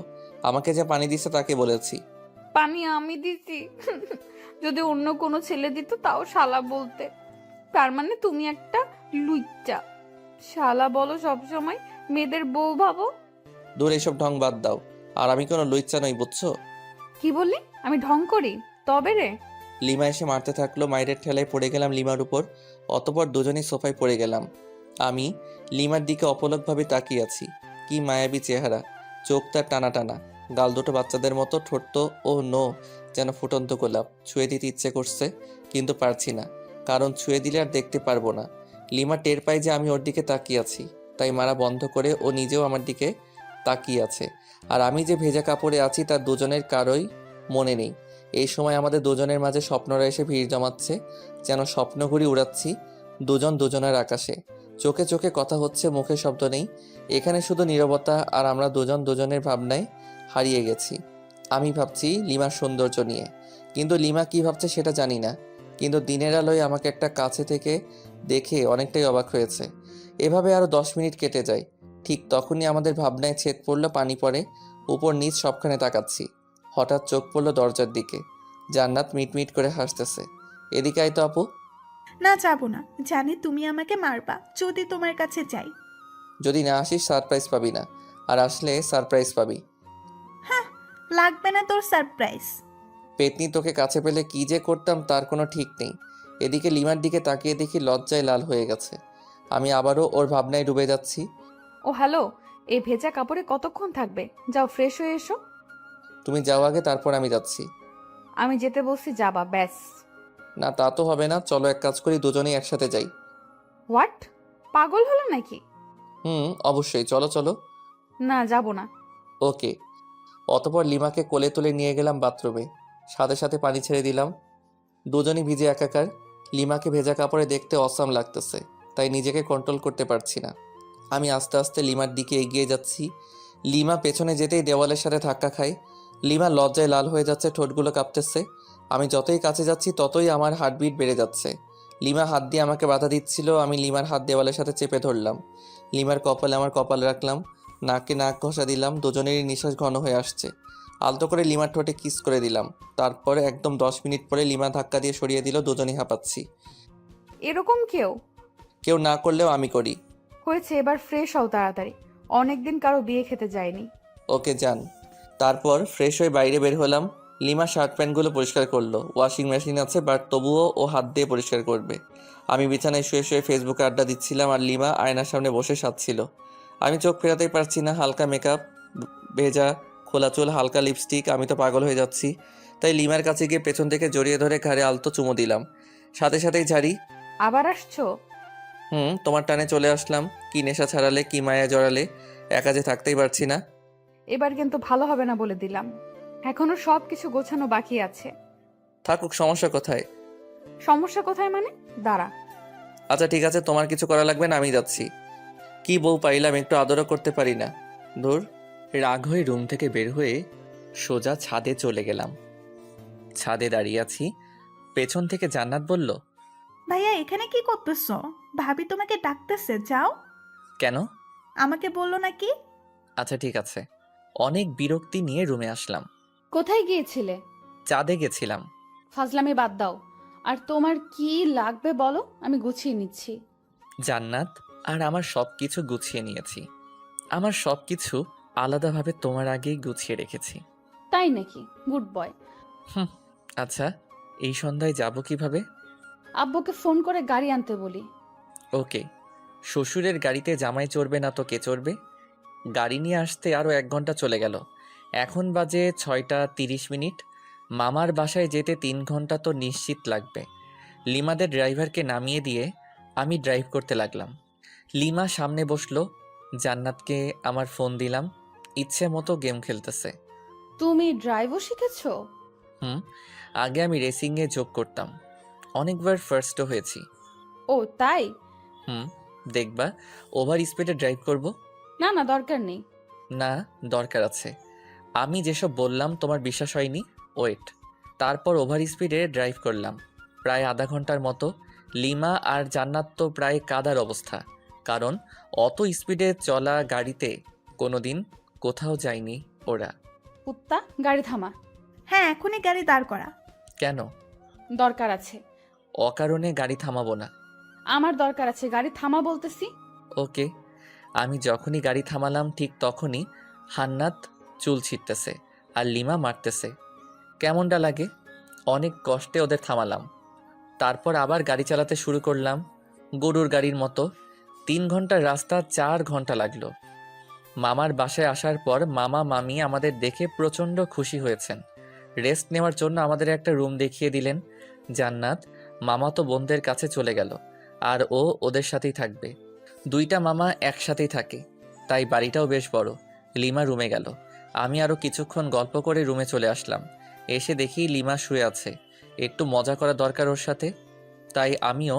আমাকে যে পানি দিচ্ছে তাকে বলেছি। পানি আমি দিছি? যদি অন্য কোনো ছেলে দিত তাও শালা বলতে। তার মানে তুমি একটা লুইচ্চা। শালা বলো সবসময়, মেয়েদের বউ ভাবো। দূর, এসব ঢং বাদ দাও। আর আমি কোনো লুইচ্চা নই, বুঝছো? কি বললি? আমি ঢং করি? তবে রে। লিমা এসে মারতে থাকলো। মায়ের ঠেলায় পড়ে গেলাম লিমার উপর। অতপর দুজনেই সোফায় পড়ে গেলাম। আমি লিমার দিকে অপলকভাবে তাকিয়ে আছি। কি মায়াবী চেহারা, চোখ তার টানা টানা, গাল দুটো বাচ্চাদের মতো, ঠোঁট তো ও নো, যেন ফুটন্ত গোলাপ। ছুঁয়ে দিতে ইচ্ছে করছে, কিন্তু পারছি না, কারণ ছুঁয়ে দিলে আর দেখতে পারবো না। লিমা টের পায় যে আমি ওর দিকে তাকিয়ে আছি, তাই মারা বন্ধ করে ও নিজেও আমার দিকে তাকিয়ে আছে। আর আমি যে ভেজা কাপড়ে আছি তার দুজনের কারোই মনে নেই। এই সময় আমাদের দুজনের মাঝে স্বপ্নরা এসে ভিড় জমাচ্ছে, যেন স্বপ্নঘুড়ি উড়াচ্ছি দুজন দুজনের আকাশে। চোখে চোখে কথা হচ্ছে, মুখে শব্দ নেই। এখানে শুধু নীরবতা, আর আমরা দুজন দুজনের ভাবনায় হারিয়ে গেছি। আমি ভাবছি লিমার সৌন্দর্য নিয়ে, কিন্তু লিমা কি ভাবছে সেটা জানি না। কিন্তু দিনের আলোয় আমাকে একটা কাছে থেকে দেখে অনেকটাই অবাক হয়েছে। এভাবে আরও 10 মিনিট কেটে যায়। ঠিক তখনই আমাদের ভাবনায় ছেদ পড়লো, পানি পড়ে। উপর নিচ সবখানে তাকাচ্ছি। হঠাৎ চোখ পড়লো দরজার দিকে। জান্নাত মিটমিট করে হাসতেছে। এদিকে আয় তো আপু। না, যাব না, জানি তুমি আমাকে মারবা যদি তোমার কাছে যাই। যদি না আসিস সারপ্রাইজ পাবি না, আর আসলে সারপ্রাইজ পাবি। হ্যাঁ, লাগবে না তোর সারপ্রাইজ। পেতনি, তোকে কাছে পেলে কি যে করতাম তার কোনো ঠিক নেই। এদিকে লিমার দিকে তাকিয়ে দেখি লজ্জায় লাল হয়ে গেছে। আমি আবারও ওর ভাবনায় ডুবে যাচ্ছি। ও হ্যালো, এই ভেজা কাপড়ে কতক্ষণ থাকবে? যাও ফ্রেশ হয়ে এসো। তুমি যাও আগে, তারপর আমি যাচ্ছি। আমি যেতে বলছি যাবা, ব্যাস। না তা তো হবে না, চলো এক কাজ করি, দুজনেই একসাথে যাই। হোয়াট? পাগল হলো নাকি? অবশ্যই, চলো চলো। না, যাব না। ওকে। অতপর লিমাকে কোলে তুলে নিয়ে গেলাম বাথরুমে, সাথে সাথে পানি ছেড়ে দিলাম। দুজনই ভিজে একাকার। লিমাকে ভেজা কাপড়ে দেখতে অসাম লাগতেছে, তাই নিজেকে কন্ট্রোল করতে পারছি না। আমি আস্তে আস্তে লিমার দিকে এগিয়ে যাচ্ছি। লিমা পেছনে যেতেই দেওয়ালের সাথে ধাক্কা খায়। লিমা লজ্জায় লাল হয়ে যাচ্ছে, ঠোঁটগুলো কাঁপতেছে। আমি যতই কাছে যাচ্ছি ততই আমার হার্টবিট বেড়ে যাচ্ছে। লিমা হাত দিয়ে আমাকে বাধা দিচ্ছিল, আমি লিমার হাত দেওয়ালের সাথে চেপে ধরলাম। লিমার কপালে আমার কপাল রাখলাম, নাকে নাক ঘষা দিলাম। দুজনেরই নিঃশ্বাস ঘন হয়ে আসছে। আলতো করে লিমার ঠোঁটে কিস করে দিলাম। তারপরে একদম 10 মিনিট পরে লিমা ধাক্কা দিয়ে সরিয়ে দিল, দুজনেই হাঁপাচ্ছি। এরকম কেউ কেউ না করলেও আমি করি। হয়েছে, এবার ফ্রেশ হও তাড়াতাড়ি। অনেকদিন কারো বিয়ে খেতে যায়নি। ওকে যান। তারপর ফ্রেশ হয়ে বাইরে বের হলাম। লিমা শার্ট প্যান্টগুলো পরিষ্কার করলো। ওয়াশিং মেশিন আছে, বাট তবুও ও হাত দিয়ে পরিষ্কার করবে। আমি বিছানায় শুয়ে শুয়ে ফেসবুকে আড্ডা দিচ্ছিলাম, আর লিমা আয়নার সামনে বসে সাজছিল। আমি চোখ ফেরাতেই পারছি না। হালকা মেকআপ, ভেজা খোলা চুল, হালকা লিপস্টিক, আমি তো পাগল হয়ে যাচ্ছি। তাই লিমার কাছে গিয়ে পেছন থেকে জড়িয়ে ধরে ঘাড়ে আলতো চুমো দিলাম, সাথে সাথেই ঝাড়ি। আবার আসছো? তোমার টানে চলে আসলাম। কি নেশা ছাড়ালে, কি মায়া জড়ালে, একা যে থাকতেই পারছি না। এবার কিন্তু ভালো হবে না বলে দিলাম। এখনো সব কিছু গোছানো বাকি আছে। থাকুক, সমস্যা কোথায়? সমস্যা কোথায় মানে? দাঁড়া। আচ্ছা ঠিক আছে, তোমার কিছু করা লাগবে না, আমি যাচ্ছি। কি বউ পাইলাম, একটু আদরও করতে পারি না। ধুর। রাগ হয়ে রুম থেকে বের হয়ে সোজা ছাদে চলে গেলাম। ছাদে দাঁড়িয়ে আছি, পেছন থেকে জান্নাত বলল, ভাইয়া এখানে কি করতেছো? ভাবি তোমাকে ডাকতেছে, যাও। কেন? আমাকে বললো নাকি? আচ্ছা ঠিক আছে। অনেক বিরক্তি নিয়ে রুমে আসলাম। কোথায় গিয়েছিলে? চাঁদে গেছিলাম। ফাজলামি বাদ দাও। আর তোমার কি লাগবে বলো, আমি গুছিয়ে নিচ্ছি। জান্নাত, আর আমার সব কিছু গুছিয়ে নিয়েছি। আমার সব কিছু আলাদাভাবে তোমার আগেই গুছিয়ে রেখেছি। তাই নাকি? Good boy. আচ্ছা, এই সন্ধ্যায় যাব কিভাবে? আব্বুকে ফোন করে গাড়ি আনতে বলি। ওকে। শ্বশুরের গাড়িতে জামাই চড়বে না তো কে চড়বে? গাড়ি নিয়ে আসতে আরও 1 ঘন্টা চলে গেল। এখন বাজে 6টা 30 মিনিট। মামার বাসায় যেতে 3 ঘন্টা তো নিশ্চিত লাগবে। লিমাদের ড্রাইভারকে নামিয়ে দিয়ে আমি ড্রাইভ করতে লাগলাম। লিমা সামনে বসলো। জান্নাতকে আমার ফোন দিলাম। ইচ্ছে মতো গেম খেলতেছে। তুমি ড্রাইভও শিখেছো? আগে আমি রেসিংয়ে যোগ করতাম, অনেকবার ফার্স্টও হয়েছি। ও তাই? দেখবা, ওভার স্পিডে ড্রাইভ করব। না না, দরকার নেই। না, দরকার আছে। আমি যেসব বললাম তোমার বিশ্বাস হয়নি, ওয়েট। তারপর ওভার স্পিডে ড্রাইভ করলাম প্রায় আধা ঘন্টার মতো। লিমা আর জান্নাত তো প্রায় কাদার অবস্থা, কারণ অত স্পিডে চলা গাড়িতে কোনোদিন কোথাও যায়নি ওরা। কুত্তা, গাড়ি থামা। হ্যাঁ, এখনই গাড়ি দাঁড় করা। কেন? দরকার আছে। অকারণে গাড়ি থামাবো না। আমার দরকার আছে, গাড়ি থামা বলতেছি। ওকে। আমি যখনই গাড়ি থামালাম ঠিক তখনই হান্নাত চুল ছিটতেছে আর লিমা মারতেছে। কেমনটা লাগে? অনেক কষ্টে ওদের থামালাম। তারপর আবার গাড়ি চালাতে শুরু করলাম, গরুর গাড়ির মতো। 3 ঘন্টার রাস্তা 4 ঘন্টা লাগলো। মামার বাসায় আসার পর মামা মামি আমাদের দেখে প্রচণ্ড খুশি হয়েছেন। রেস্ট নেওয়ার জন্য আমাদের একটা রুম দেখিয়ে দিলেন। জান্নাত মামাতো বোনদের কাছে চলে গেল, আর ও ওদের সাথেই থাকবে। 2টা মামা একসাথেই থাকে, তাই বাড়িটাও বেশ বড়। লিমা রুমে গেল। আমি আরও কিছুক্ষণ গল্প করে রুমে চলে আসলাম। এসে দেখি লিমা শুয়ে আছে। একটু মজা করা দরকার ওর সাথে, তাই আমিও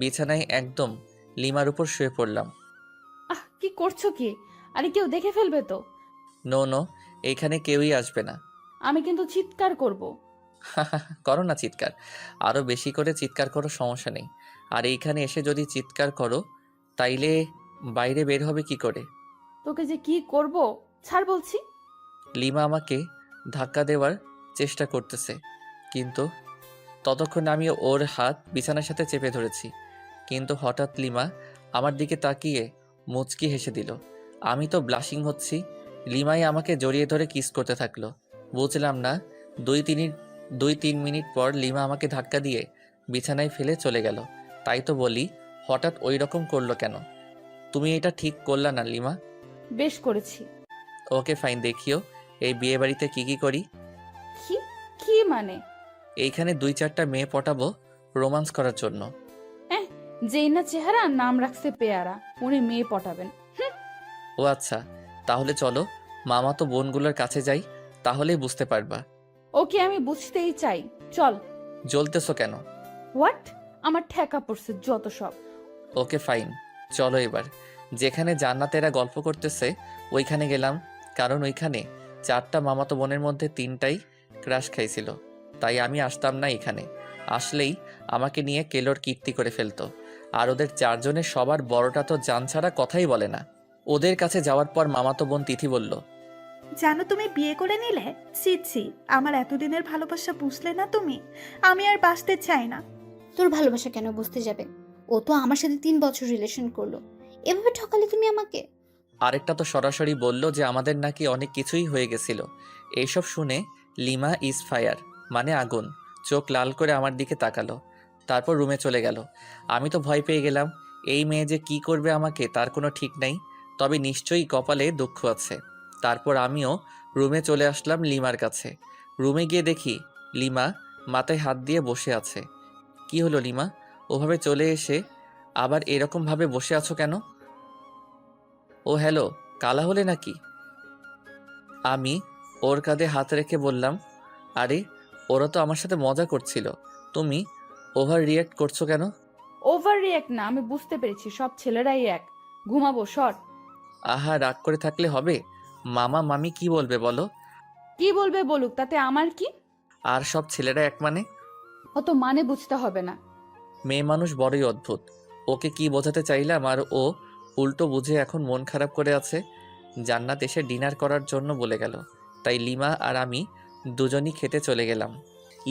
বিছানায় একদম লিমার উপর শুয়ে পড়লাম। কি করছো কি? আরে কেউ দেখে ফেলবে তো। নো নো, এইখানে কেউই আসবে না। আমি কিন্তু চিৎকার করব। করো না চিৎকার, আরও বেশি করে চিৎকার করো, সমস্যা নেই। আর এইখানে এসে যদি চিৎকার করো তাইলে বাইরে বের হবে কি করে? তোকে যে কি করব, ছাড় বলছি। লিমা আমাকে ধাক্কা দেওয়ার চেষ্টা করতেছে, কিন্তু ততক্ষণ আমি ওর হাত বিছানার সাথে চেপে ধরেছি। কিন্তু হঠাৎ লিমা আমার দিকে তাকিয়ে মুচকি হেসে দিল। আমি তো ব্লাশিং হচ্ছি। লিমাই আমাকে জড়িয়ে ধরে কিস করতে থাকলো। বুঝলাম না, 2-3 মিনিট পর লিমা আমাকে ধাক্কা দিয়ে বিছানায় ফেলে চলে গেল। তাই তো বলি, হঠাৎ ওই রকম করলো কেন? তুমি এটা ঠিক করলা না লিমা। বেশ করেছি। ওকে ফাইন, দেখিও এই বিয়ে বাড়িতে কি কি করি। কি? কি মানে? এইখানে 2-4টা মেয়ে পটাবো রোমান্স করার জন্য। যেই না চেহারা নাম রাখছে পেয়ারা, উনি মেয়ে পটাবেন। ও আচ্ছা, তাহলে চলো মামাতো বোনগুলোর কাছে যাই, তাহলেই বুঝতে পারবা। ওকে, আমি বুঝতেই চাই, চল। জ্বলতেছো কেন? হোয়াট? আমার ঠেকা পড়ছে যত সব। ওকে ফাইন, চলো এবার যেখানে জান্নাতেরা গল্প করতেছে ওইখানে গেলাম, কারণ ওইখানে 4টা মামাতো বোনের মধ্যে 3টাই ক্রাশ খাইছিল, তাই আমি আসতাম না এখানে। আসলেই আমাকে নিয়ে কেলোর কীর্তি করে ফেলতো। আর ওদের 4জনের সবার বড়টা তো জান ছাড়া কথাই বলে না। ওদের কাছে যাওয়ার পর মামাতো বোন তিথি বলল, জানো তুমি বিয়ে করে নিলে? ছি ছি, আমার এতদিনের ভালোবাসা বুঝলে না তুমি? আমি আর বাঁচতে চাই না। তোর ভালোবাসা কেন বুঝতে যাবে? ও তো আমার সাথে 3 বছর রিলেশন করলো, এভাবে ঠকালে তুমি আমাকে? আরেকটা তো সরাসরি বলল যে আমাদের নাকি অনেক কিছুই হয়ে গেছিল। এইসব শুনে লিমা ইজ ফায়ার, মানে আগুন, চোখ লাল করে আমার দিকে তাকালো, তারপর রুমে চলে গেল। আমি তো ভয় পেয়ে গেলাম, এই মেয়ে যে কি করবে আমাকে তার কোনো ঠিক নাই, তবে নিশ্চয়ই কপালে দুঃখ আছে। তারপর আমিও রুমে চলে আসলাম লিমার কাছে। রুমে গিয়ে দেখি লিমা মাথায় হাত দিয়ে বসে আছে। কি হলো লিমা, ওভাবে চলে এসে আবার এরকমভাবে বসে আছো কেন? ও হ্যালো, কালা হলে নাকি? আমি ওর কাঁধে হাত রেখে বললাম, আরে ওরা তো আমার সাথে মজা করছিল, তুমি ওভার রিয়্যাক্ট করছো কেন? ওভার রিয়াক্ট না, আমি বুঝতে পেরেছি, সব ছেলেরাই এক। ঘুমাবো, শর্ট। আহা, রাগ করে থাকলে হবে? মামা মামি কি বলবে বলো? কি বলবে বলুক, তাতে আমার কি? আর সব ছেলেরা এক মানে? অত মানে বুঝতে হবে না। মেয়ে মানুষ বড়ই অদ্ভুত। ওকে কি বোঝাতে চাইলাম আর ও উল্টো বুঝে এখন মন খারাপ করে আছে। জান্নাত এসে ডিনার করার জন্য বলে গেল, তাই লিমা আর আমি দুজনই খেতে চলে গেলাম।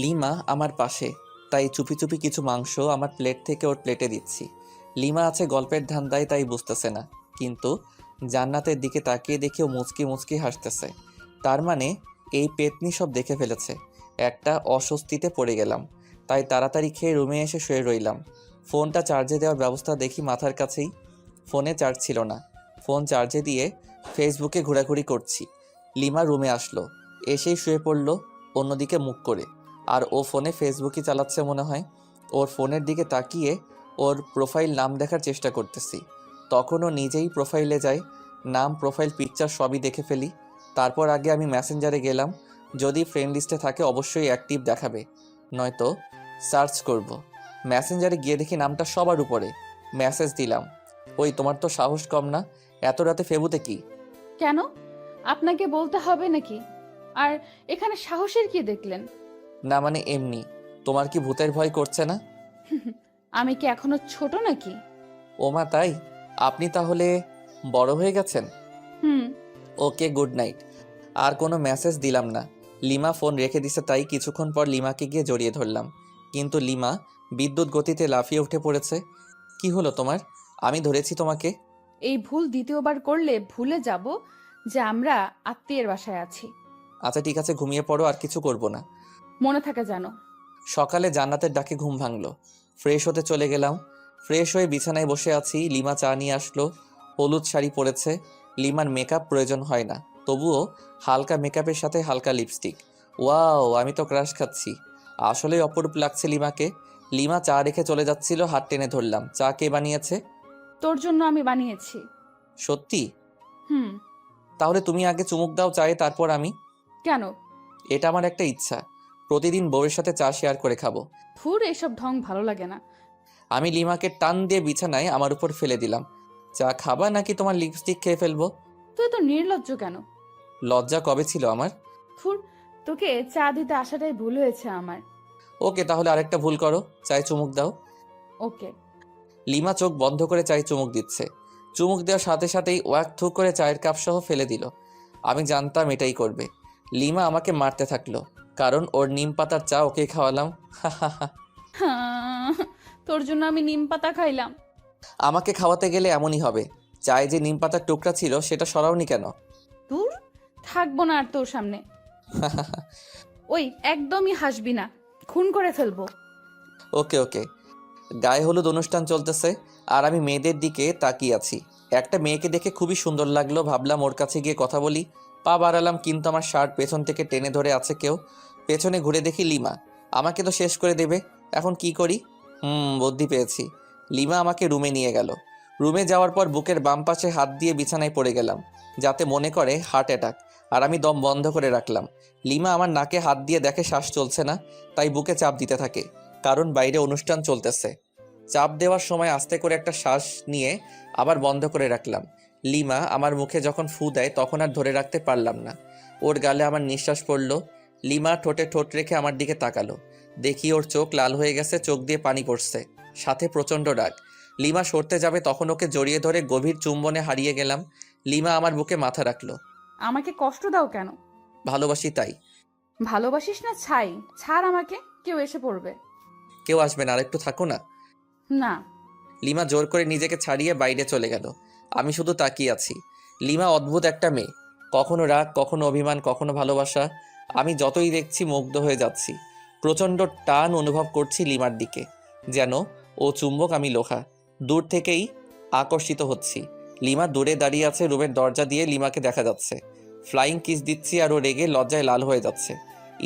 লিমা আমার পাশে, তাই চুপি চুপি কিছু মাংস আমার প্লেট থেকে ওর প্লেটে দিচ্ছি। লিমা আছে গল্পের ধান্দায়, তাই বুঝতেছে না, কিন্তু জান্নাতের দিকে তাকিয়ে দেখেও মুচকি মুচকি হাসতেছে। তার মানে এই পেতনি সব দেখে ফেলেছে। একটা অস্বস্তিতে পড়ে গেলাম, তাই তাড়াতাড়ি খেয়ে রুমে এসে শুয়ে রইলাম। ফোনটা চার্জে দেওয়ার ব্যবস্থা দেখি মাথার কাছেই, ফোনে চার্জ ছিল না। ফোন চার্জে দিয়ে ফেসবুকে ঘোরাঘুরি করছি। লিমা রুমে আসলো, এসেই শুয়ে পড়লো অন্যদিকে মুখ করে, আর ও ফোনে ফেসবুকই চালাচ্ছে মনে হয়। ওর ফোনের দিকে তাকিয়ে ওর প্রোফাইল নাম দেখার চেষ্টা করতেছি, তখন ও নিজেই প্রোফাইলে যায়। নাম, প্রোফাইল পিকচার সবই দেখে ফেলি। তারপর আগে আমি মেসেঞ্জারে গেলাম, যদি ফ্রেন্ড লিস্টে থাকে অবশ্যই অ্যাক্টিভ দেখাবে, নয়তো সার্চ করব। মেসেঞ্জারে গিয়ে দেখি নামটা সবার উপরে। মেসেজ দিলাম, ওই তোমার তো সাহস কম না, এত রাতে ফেবুতে কি? কেন? আপনাকে বলতে হবে নাকি? আর এখানে সাহসের কি দেখলেন? না মানে এমনি, তোমার কি ভূতের ভয় করছে না? আমি কি এখনো ছোট নাকি? ওমা তাই? আপনি তাহলে বড় হয়ে গেছেন? হুম। ওকে, গুড নাইট। আর কোনো মেসেজ দিলাম না। লিমা ফোন রেখে দিছে, তাই কিছুক্ষণ পর লিমাকে গিয়ে জড়িয়ে ধরলাম, কিন্তু লিমা বিদ্যুৎ গতিতে লাফিয়ে উঠে পড়েছে। কি হলো তোমার? আমি ধরেছি তোমাকে। এই ভুল দ্বিতীয়বার করলে ভুলে যাব যে আমরা আত্মীয়ের বাসায় আছি। আচ্ছা ঠিক আছে, ঘুমিয়ে পড়ো, আর কিছু করব না। মনে থাকে জানো। সকালে জান্নাতের ডাকে ঘুম ভাঙলো, ফ্রেশ হতে চলে গেলাম। ফ্রেশ হয়ে বিছানায় বসে আছি, লিমা চা নিয়ে আসলো। হলুদ শাড়ি পরেছে, লিমার মেকআপ প্রয়োজন হয় না, তবুও হালকা মেকআপের সাথে হালকা লিপস্টিক। ওয়াও, আমি তো ক্রাশ খাচ্ছি। আসলেই অপরূপ লাগছে লিমাকে। লিমা চা রেখে চলে যাচ্ছিল, হাত টেনে ধরলাম। চা কে বানিয়েছে? তোর জন্য আমি বানিয়েছি। সত্যি? হুম। তাহলে তুমি আগে চুমুক দাও চায়ে, তারপর আমি। কেন? এটা আমার একটা ইচ্ছা, প্রতিদিন বউয়ের সাথে চা শেয়ার করে খাবো। ধুর, এসব ঢং ভালো লাগে না। আমি লিমাকে টান দিয়ে বিছানায় আমার উপর ফেলে দিলাম। চা খাবা নাকি তোমার লিপস্টিক খেয়ে ফেলবো? তুই তো নির্লজ্জ কেন? লজ্জা কবে ছিল আমার? ধুর, তোকে চা দিতে আসাটাই ভুল হয়েছে আমার। ওকে, তাহলে আরেকটা ভুল করো, চায়ে চুমুক দাও। ওকে। লিমা চোখ বন্ধ করে চায়ে চুমুক দিচ্ছে। চুমুক দেওয়ার সাথে সাথেই ওয়াক থু করে চায়ের কাপ সহ ফেলে দিল। আমি জানতাম এটাই করবে। লিমা আমাকে মারতে থাকলো, কারণ ওর নিম পাতার চা ওকে খাওয়ালাম। তোর জন্য আমি নিম পাতা খাইলাম। আমাকে খাওয়াতে গেলে এমনই হবে। চায়ে যে নিম পাতার টুকরা ছিল সেটা সরাওনি কেন? দূর, থাকবো না আর তোর সামনে। ওই একদমই হাসবি না, খুন করে ফেলবো। ওকে ওকে। গায়ে হলুদ অনুষ্ঠান চলতেছে, আর আমি মেয়েদের দিকে তাকিয়ে আছি। একটা মেয়েকে দেখে খুবই সুন্দর লাগলো, ভাবলাম ওর কাছে গিয়ে কথা বলি। পা বাড়ালাম, কিন্তু আমার শার্ট পেছন থেকে টেনে ধরে আছে কেউ। পেছনে ঘুরে দেখি লিমা। আমাকে তো শেষ করে দেবে। এখন কি করি? বুদ্ধি পেয়েছি। লিমা আমাকে রুমে নিয়ে গেল। রুমে যাওয়ার পর বুকের বাম পাশে হাত দিয়ে বিছানায় পড়ে গেলাম, যাতে মনে করে হার্ট অ্যাটাক। আর আমি দম বন্ধ করে রাখলাম। লিমা আমার নাকে হাত দিয়ে দেখে শ্বাস চলছে না, তাই বুকে চাপ দিতে থাকে, কারণ বাইরে অনুষ্ঠান চলতেছে। চাপ দেওয়ার সময় আস্তে করে একটা শ্বাস নিয়ে আবার বন্ধ করে রাখলাম। লিমা আমার মুখে যখন ফু দেয় তখন আর ধরে রাখতে পারলাম না। ওর গালে আমার নিঃশ্বাস পড়ল। লিমা ঠোঁটে ঠোঁট রেখে আমার দিকে তাকালো। দেখি ওর চোখ লাল হয়ে গেছে, চোখ দিয়ে পানি পড়ছে, সাথে প্রচণ্ড রাগ। লিমা সরতে যাবে তখন ওকে জড়িয়ে ধরে গভীর চুম্বনে হারিয়ে গেলাম। লিমা আমার বুকে মাথা রাখলো। আমাকে কষ্ট দাও কেন? ভালোবাসি তাই। ভালোবাসিস না ছাই? ছাড় আমাকে, কেউ এসে পড়বে। কেউ আসবে না, আর একটু থাকো না। না। লিমা জোর করে নিজেকে ছাড়িয়ে বাইরে চলে গেল। আমি শুধু তাকিয়ে আছি। লিমা অদ্ভুত একটা মেয়ে, কখনো রাগ, কখনো অভিমান, কখনো ভালোবাসা। আমি যতই দেখছি মুগ্ধ হয়ে যাচ্ছি। প্রচণ্ড টান অনুভব করছি লিমার দিকে, যেন ও চুম্বক, আমি লোহা। দূর থেকেই আকর্ষিত হচ্ছি। লিমা দূরে দাঁড়িয়ে আছে, রুমের দরজা দিয়ে লিমাকে দেখা যাচ্ছে। ফ্লাইং কিস দিচ্ছি আর ও রেগে লজ্জায় লাল হয়ে যাচ্ছে।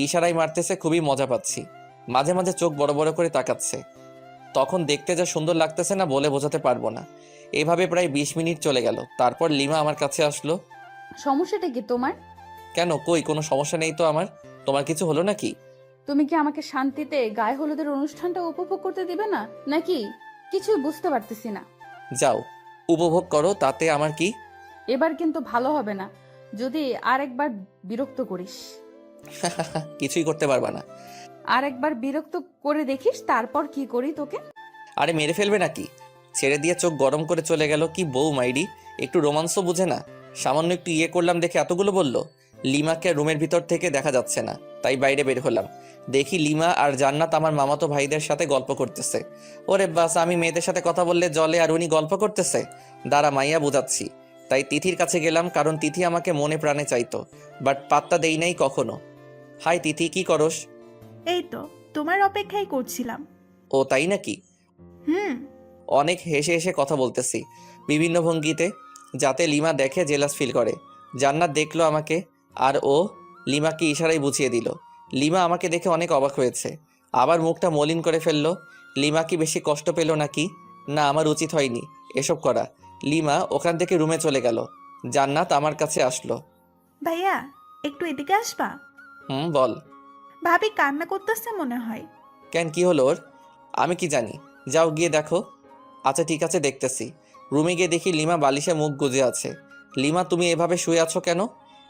ইশারায় মারতেছে, খুবই মজা পাচ্ছি। মাঝে মাঝে চোখ বড় বড় করে তাকাচ্ছে। তখন দেখতে যা সুন্দর লাগতেছে না, বলে বোঝাতে পারবো না। এভাবে প্রায় 20 মিনিট চলে গেল। তারপর লিমা আমার কাছে আসলো। সমস্যাটা কি তোমার? কেন, কই কোনো সমস্যা নেই তো আমার। তোমার কিছু হলো নাকি? তুমি কি আমাকে শান্তিতে গায়ে হলুদের অনুষ্ঠানটা উপভোগ করতে দিবে না নাকি? কিছুই বুঝতে পারতেছি না। যাও, উপভোগ করো, তাতে আমার কি। এবার কিন্তু ভালো হবে না যদি আরেকবার বিরক্ত করিস। কিছুই করতে পারবা না। আরেকবার বিরক্ত করে দেখিস, তারপর কি করি তোকে। আরে মেরে ফেলবে নাকি? ছেড়ে দিয়ে চোখ গরম করে চলে গেল। কি বউ মাইরি, একটু রোমান্সও বুঝে না। সামান্য একটু ইয়ে করলাম দেখে এতগুলো বলল। লিমাকে রুমের ভিতর থেকে দেখা যাচ্ছে না, তাই বাইরে বের হলাম। দেখি লিমা আর জান্নাত আমার মামাতো ভাইদের সাথে গল্প করতেছে। ওরে বাস, আমি মেয়েদের সাথে কথা বললে জলে, আর উনি গল্প করতেছে। দাঁড়া, মাইয়া বোঝাচ্ছি। তাই তিথির কাছে গেলাম, কারণ তিথি আমাকে মনে প্রাণে চাইতো, বাট পাত্তা দেই নাই কখনো। হাই তিথি, কি করস? এই তো তোমার অপেক্ষাই করছিলাম। ও তাই নাকি? হুম। অনেক হেসে হেসে কথা বলতেছি বিভিন্ন ভঙ্গিতে, যাতে লিমা দেখে জেলাস ফিল করে। জান্নাত দেখলো আমাকে, আর ও লিমাকে ইশারায় বুঝিয়ে দিল। লিমা আমাকে দেখে অনেক অবাক হয়েছে, আবার মুখটা মলিন করে ফেললো। লিমা কি বেশি কষ্ট পেল নাকি? না, আমার উচিত হয়নি এসব করা। লিমা ওখান থেকে রুমে চলে গেল। জান্নাত আমার কাছে আসলো। ভাইয়া, একটু এদিকে আসবা? বল। ভাবি কান্না করতেছে মনে হয়। কেন, কি হলো ওর? আমি কি জানি, যাও গিয়ে দেখো। আচ্ছা ঠিক আছে, দেখতেছি। রুমে গিয়ে দেখি লিমা বালিশে মুখ গুজে আছে। লিমা, তুমি এভাবে শুয়ে আছো কেন?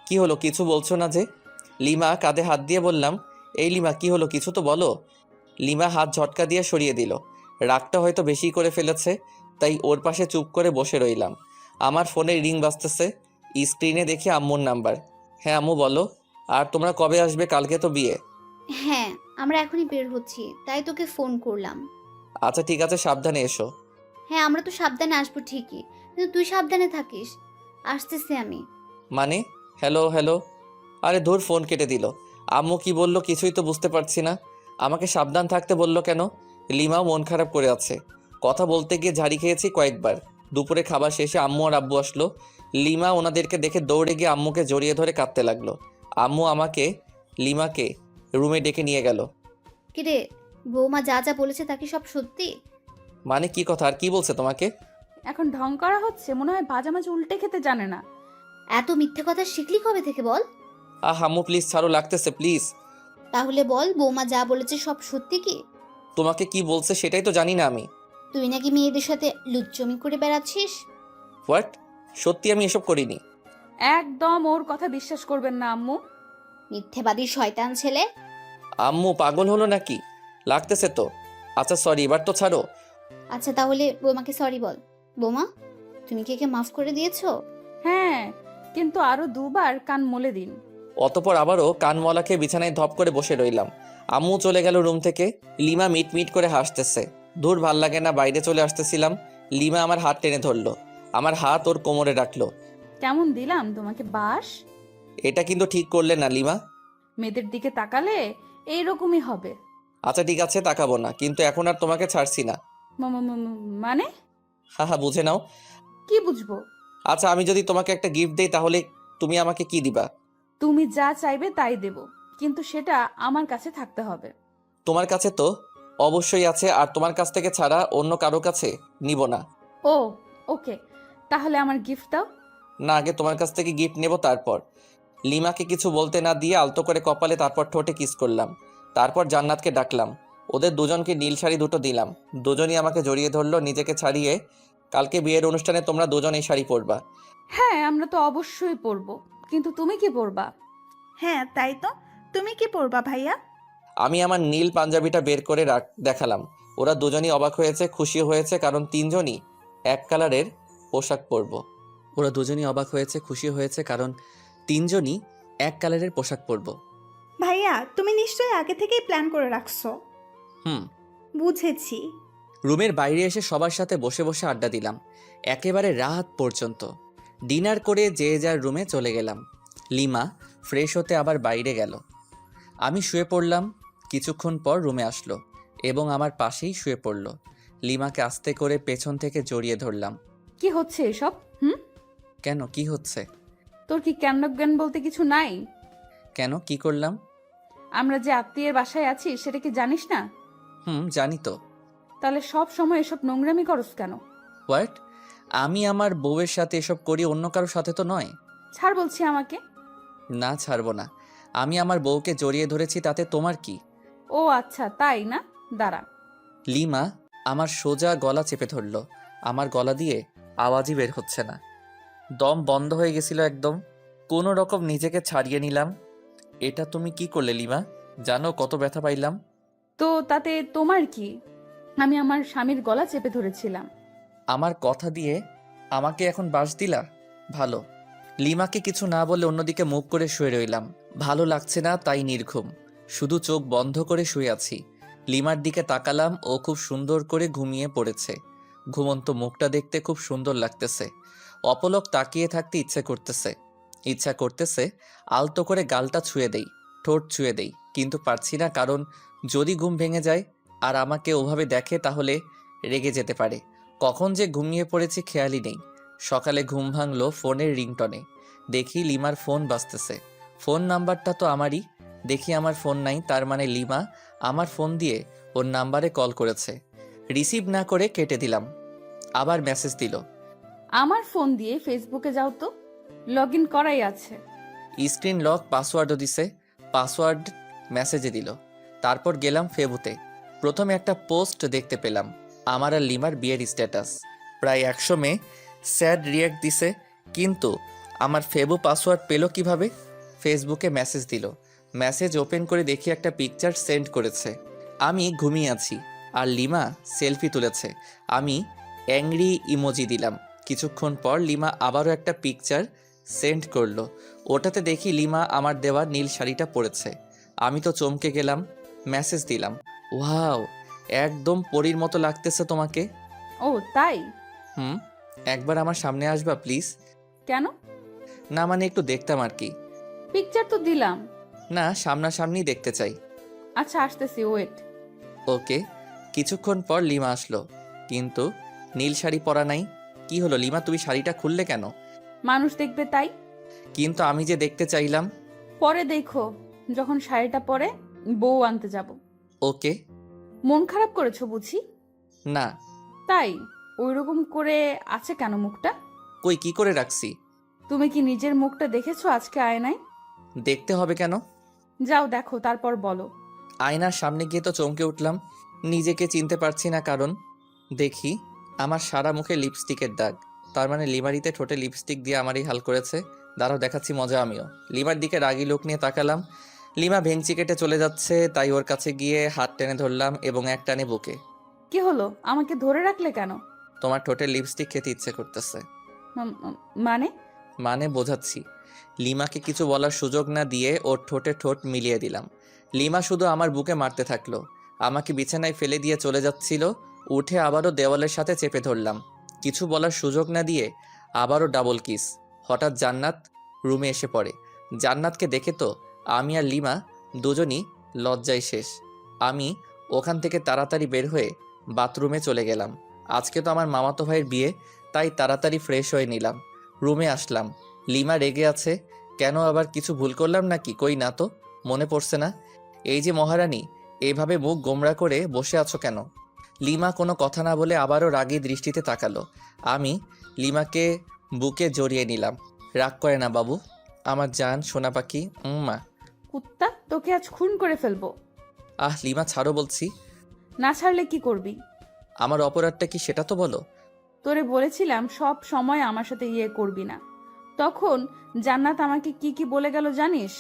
কি হলো, কিছু বলছো না যে? লিমা কাঁধে হাত দিয়ে বললাম, এই লিমা কি হলো, কিছু তো বলো। লিমা হাত ঝটকা দিয়ে সরিয়ে দিল। রাগটা হয়তো বেশি করে ফেলেছে, তাই ওর পাশে চুপ করে বসে রইলাম। আমার ফোনে রিং বাজতেছে। স্ক্রিনে দেখি আম্মুর নাম্বার। হ্যাঁ আম্মু বলো। আর তোমরা কবে আসবে? কালকে তো বিয়ে। হ্যাঁ, আমরা এখনই বের হচ্ছি, তাই তোকে ফোন করলাম। আচ্ছা ঠিক আছে, সাবধানে এসো। হ্যাঁ, আমরা তো সাবধানে আসবো ঠিকই, কিন্তু তুই সাবধানে থাকিস। আসতেছি আমি। মানে? Hello hello. আরে ধুর, ফোন কেটে দিল। আম্মু কি বললো কিছুই তো বুঝতে পারছি না। আমাকে সাবধান থাকতে বললো কেন? লিমাও মন খারাপ করে আছে। কথা বলতে গিয়ে ঝাড়ি খেয়েছি কয়েকবার। দুপুরে খাবার শেষে আম্মু আর আব্বু আসলো। লিমা ওনাদেরকে দেখে দৌড়ে গিয়ে আম্মুকে জড়িয়ে ধরে কাঁদতে লাগলো। আম্মু আমাকে লিমাকে রুমে ডেকে নিয়ে গেল। কিরে, বৌমা যা যা বলেছে তা কি সব সত্যি? মানে কি কথা, আর কি বলছে তোমাকে? এখন ঢং করা হচ্ছে, মনে হয় ভাজা মাছ উল্টে খেতে জানে না। এত মিথ্যে কথা শিখলি কবে থেকে বল? আম্মু প্লিজ ছাড়ো, লাগতেছে প্লিজ। তাহলে বল, বৌমা যা বলেছে সব সত্যি কি? তোমাকে কি বলছে সেটাই তো জানি না আমি। তুই নাকি মেয়েদের সাথে লুচ্চমি করে বেড়াচ্ছিস? হোয়াট? সত্যি আমি এসব করিনি। একদম ওর কথা বিশ্বাস করবেন না আম্মু। মিথ্যেবাদী শয়তান ছেলে। আম্মু পাগল হলো নাকি? লাগতেছে তো। আচ্ছা সরি, এবার তো ছাড়ো। আচ্ছা তাহলে বৌমাকে সরি বল। বৌমা, তুমি কি একে মাফ করে দিয়েছো? হ্যাঁ, কিন্তু আরো দুবার কান মলে দিন। অতপর আবারও কানমলা খেয়ে বিছানায় ধপ করে বসে রইলাম। আম্মু চলে গেল রুম থেকে। লিমা মিট মিট করে হাসতেছে। দূর, ভাল লাগে না, বাইরে চলে আসতেছিলাম। লিমা আমার হাত টেনে ধরলো, আমার হাত ওর কোমরে রাখলো। কেমন দিলাম তোমাকে বাস? এটা কিন্তু ঠিক করলে না লিমা। মেয়েদের দিকে তাকালে এইরকমই হবে। আচ্ছা ঠিক আছে, তাকাবো না, কিন্তু এখন আর তোমাকে ছাড়ছি না। মানে? হা, বুঝে নাও। কি বুঝবো? আচ্ছা, আমি যদি তোমাকে একটা গিফট দেই তাহলে তুমি আমাকে কি দিবা? তুমি যা চাইবে তাই দেব, কিন্তু সেটা আমার কাছে থাকতে হবে। তোমার কাছে তো অবশ্যই আছে, আর তোমার কাছ থেকে ছাড়া অন্য কারো কাছে নিব না। ও ওকে, তাহলে আমার গিফট দাও। না, আগে তোমার কাছ থেকে গিফট নেব তারপর। লিমাকে কিছু বলতে না দিয়ে আলতো করে কপালে তারপর ঠোঁটে কিস করলাম। তারপর জান্নাতকে ডাকলাম। ওদের দুজনকে নীল শাড়ি দুটো দিলাম। দুজনই আমাকে জড়িয়ে ধরলো নিজেকে ছাড়িয়ে। কালকে বিয়ের অনুষ্ঠানে তোমরা দুজন এই শাড়ি পরবা। হ্যাঁ, আমরা তো অবশ্যই পরবো, কিন্তু তুমি কি পরবা? হ্যাঁ তাই তো, তুমি কি পরবা ভাইয়া? আমি আমার নীল পাঞ্জাবিটা বের করে দেখালাম। ওরা দুজনই অবাক হয়েছে, খুশি হয়েছে, কারণ তিনজনই এক কালারের পোশাক পরবো। ওরা দুজনই অবাক হয়েছে, খুশি হয়েছে, কারণ তিনজনই এক কালারের পোশাক পরবো। ভাইয়া তুমি নিশ্চয়ই আগে থেকেই প্ল্যান করে রাখছো। হুম। বুঝেছি। রুমের বাইরে এসে সবার সাথে বসে বসে আড্ডা দিলাম একেবারে রাত পর্যন্ত। ডিনার করে যে যার রুমে চলে গেলাম। লিমা ফ্রেশ হতে আবার বাইরে গেল। আমি শুয়ে পড়লাম। কিছুক্ষণ পর রুমে আসলো এবং আমার পাশেই শুয়ে পড়ল। লিমাকে আস্তে করে পেছন থেকে জড়িয়ে ধরলাম। কি হচ্ছে এসব? কেন, কি হচ্ছে? তোর কি জ্ঞান বলতে কিছু নাই? কেন, কি করলাম? আমরা যে আত্মীয়ের বাসায় আছি সেটা কি জানিস না? জানি তো। তাহলে সব সময় এসব নোংরামি করস কেন? হোয়াট? আমি আমার বউয়ের সাথে এসব করি, অন্য কারোর সাথে তো নয়। ছাড় বলছি আমাকে। না, ছাড়বো না। আমি আমার বউকে জড়িয়ে ধরেছি, তাতে তোমার কি? ও আচ্ছা, তাই না? দাঁড়া। লিমা আমার সোজা গলা চেপে ধরল। আমার গলা দিয়ে আওয়াজই বের হচ্ছে না। দম বন্ধ হয়ে গেছিল একদম। কোনো রকম নিজেকে ছাড়িয়ে নিলাম। এটা তুমি কি করলে লিমা? জানো কত ব্যথা পাইলাম? তো তাতে তোমার কি? আমি আমার স্বামীর গলা চেপে ধরেছিলাম। আমার কথা দিয়ে আমাকে এখন বাস দিলা? ভালো। লিমাকে কিছু না বলে অন্যদিকে মুখ করে শুয়ে রইলাম। ভালো লাগছে না, তাই নির্ঘুম। শুধু চোখ বন্ধ করে শুয়ে আছি। লিমার দিকে তাকালাম, ও খুব সুন্দর করে ঘুমিয়ে পড়েছে। ঘুমন্ত মুখটা দেখতে খুব সুন্দর লাগতেছে। অপলক তাকিয়ে থাকতে ইচ্ছা করতেছে আলতো করে গালটা ছুঁয়ে দেই, ঠোঁট ছুঁয়ে দেই, কিন্তু পারছি না, কারণ যদি ঘুম ভেঙে যায় আর আমাকে ওভাবে দেখে তাহলে রেগে যেতে পারে। কখন যে ঘুমিয়ে পড়েছি খেয়ালই নেই। সকালে ঘুম ভাঙলো ফোনের রিংটনে। দেখি লিমার ফোন বাজতেছে। ফোন নাম্বারটা তো আমারই। দেখি আমার ফোন নাই, তার মানে লিমা আমার ফোন দিয়ে ওর নাম্বারে কল করেছে। রিসিভ না করে কেটে দিলাম। আবার মেসেজ দিল। আমার ফোন দিয়ে ফেসবুকে যাও তো, লগ ইন করাই আছে। স্ক্রিন লক, পাসওয়ার্ডও দিছে। পাসওয়ার্ড মেসেজে দিল। তারপর গেলাম ফেবুতে। প্রথমে একটা পোস্ট দেখতে পেলাম, আমার আর লিমার বিয়ের স্ট্যাটাস। প্রায় 100 মেয়ে স্যাড রিয়াক্ট দিছে, কিন্তু আমার ফেবু পাসওয়ার্ড পেল কিভাবে? ফেসবুকে মেসেজ দিল। মেসেজ ওপেন করে দেখি একটা পিকচার সেন্ড করেছে। আমি ঘুমিয়ে আছি আর লিমা সেলফি তুলেছে। আমি অ্যাংরি ইমোজি দিলাম। কিছুক্ষণ পর লিমা আবারও একটা পিকচার সেন্ড করলো। ওটাতে দেখি লিমা আমার দেওয়া নীল শাড়িটা পরেছে। আমি তো চমকে গেলাম। মেসেজ দিলাম, ওয়াও, একদম পরীর মতো লাগতেছে তোমাকে। ও তাই? একবার আমার সামনে আসবা প্লিজ? কেন? না মানে একটু দেখতাম আর কি। পিকচার তো দিলাম। না, সামনাসামনি দেখতে চাই। আচ্ছা আসতেছি, ওয়েট। ওকে। কিছুক্ষণ পর লিমা আসলো, কিন্তু নীল শাড়ি পরা নাই। কি হলো লিমা, তুমি শাড়িটা খুললে কেন? মানুষ দেখবে তাই। কিন্তু আমি যে দেখতে চাইলাম। পরে দেখো, যখন শাড়িটা পরে বউ আনতে যাব। ওকে। মন খারাপ করেছো বুঝি? না। তাই ওইরকম করে আছে কেন মুখটা? কই, কি করে রাখছি? তুমি কি নিজের মুখটা দেখেছো আজকে আয়নায়? দেখতে হবে কেন? যাও দেখো, তারপর বলো। আয়নার সামনে গিয়ে তো চমকে উঠলাম। নিজেকে চিনতে পারছি না, কারণ দেখি আমার সারা মুখে লিপস্টিকের দাগ। তার মানে লিমারিতে ঠোঁটে লিপস্টিক দিয়ে আমারই হাল করেছে। দাঁড়াও, দেখাচ্ছি মজা আমিও। লিমার দিকে রাগী লোক নিয়ে তাকালাম। লিমা ভেঙচি কেটে চলে যাচ্ছে, তাই ওর কাছে গিয়ে হাত টেনে ধরলাম এবং এক টানে বুকে। কি হলো, আমাকে ধরে রাখলে কেন? তোমার ঠোঁটে লিপস্টিক খেতে ইচ্ছে করতেছে। মানে? মানে বোঝাচ্ছি। লিমাকে কিছু বলার সুযোগ না দিয়ে ওর ঠোঁটে ঠোঁট মিলিয়ে দিলাম। লিমা শুধু আমার বুকে মারতে থাকলো। আমাকে বিছানায় ফেলে দিয়ে চলে যাচ্ছিল। উঠে আবারও দেওয়ালের সাথে চেপে ধরলাম। কিছু বলার সুযোগ না দিয়ে আবারও ডাবল কিস। হঠাৎ জান্নাত রুমে এসে পড়ে। জান্নাতকে দেখে তো আমি আর লিমা দুজনই লজ্জায় শেষ। আমি ওখান থেকে তাড়াতাড়ি বের হয়ে বাথরুমে চলে গেলাম। আজকে তো আমার মামাতো ভাইয়ের বিয়ে, তাই তাড়াতাড়ি ফ্রেশ হয়ে নিলাম। রুমে আসলাম। লিমা রেগে আছে। কেন, আবার কিছু ভুল করলাম নাকি? কই না তো, মনে পড়ছে না। এই যে মহারানী, এভাবে মুখ গোমড়া করে বসে আছো কেন? লিমা কোনো কথা না বলে আবারও রাগী দৃষ্টিতে তাকালো। আমি লিমাকে বুকে জড়িয়ে নিলাম। রাগ করে না বাবু, আমার জান সোনা পাখি। মা। কুত্তা, তোকে আজ খুন করে ফেলবো। লিমা ছাড়ো বলছি। না ছাড়লে কি করবি? আমার অপরাধটা কি সেটা তো বলো। তোরে বলেছিলাম সব সময় আমার সাথে করবি না। তখন জান্নাত আমাকে কি কি বলে গেল জানিস?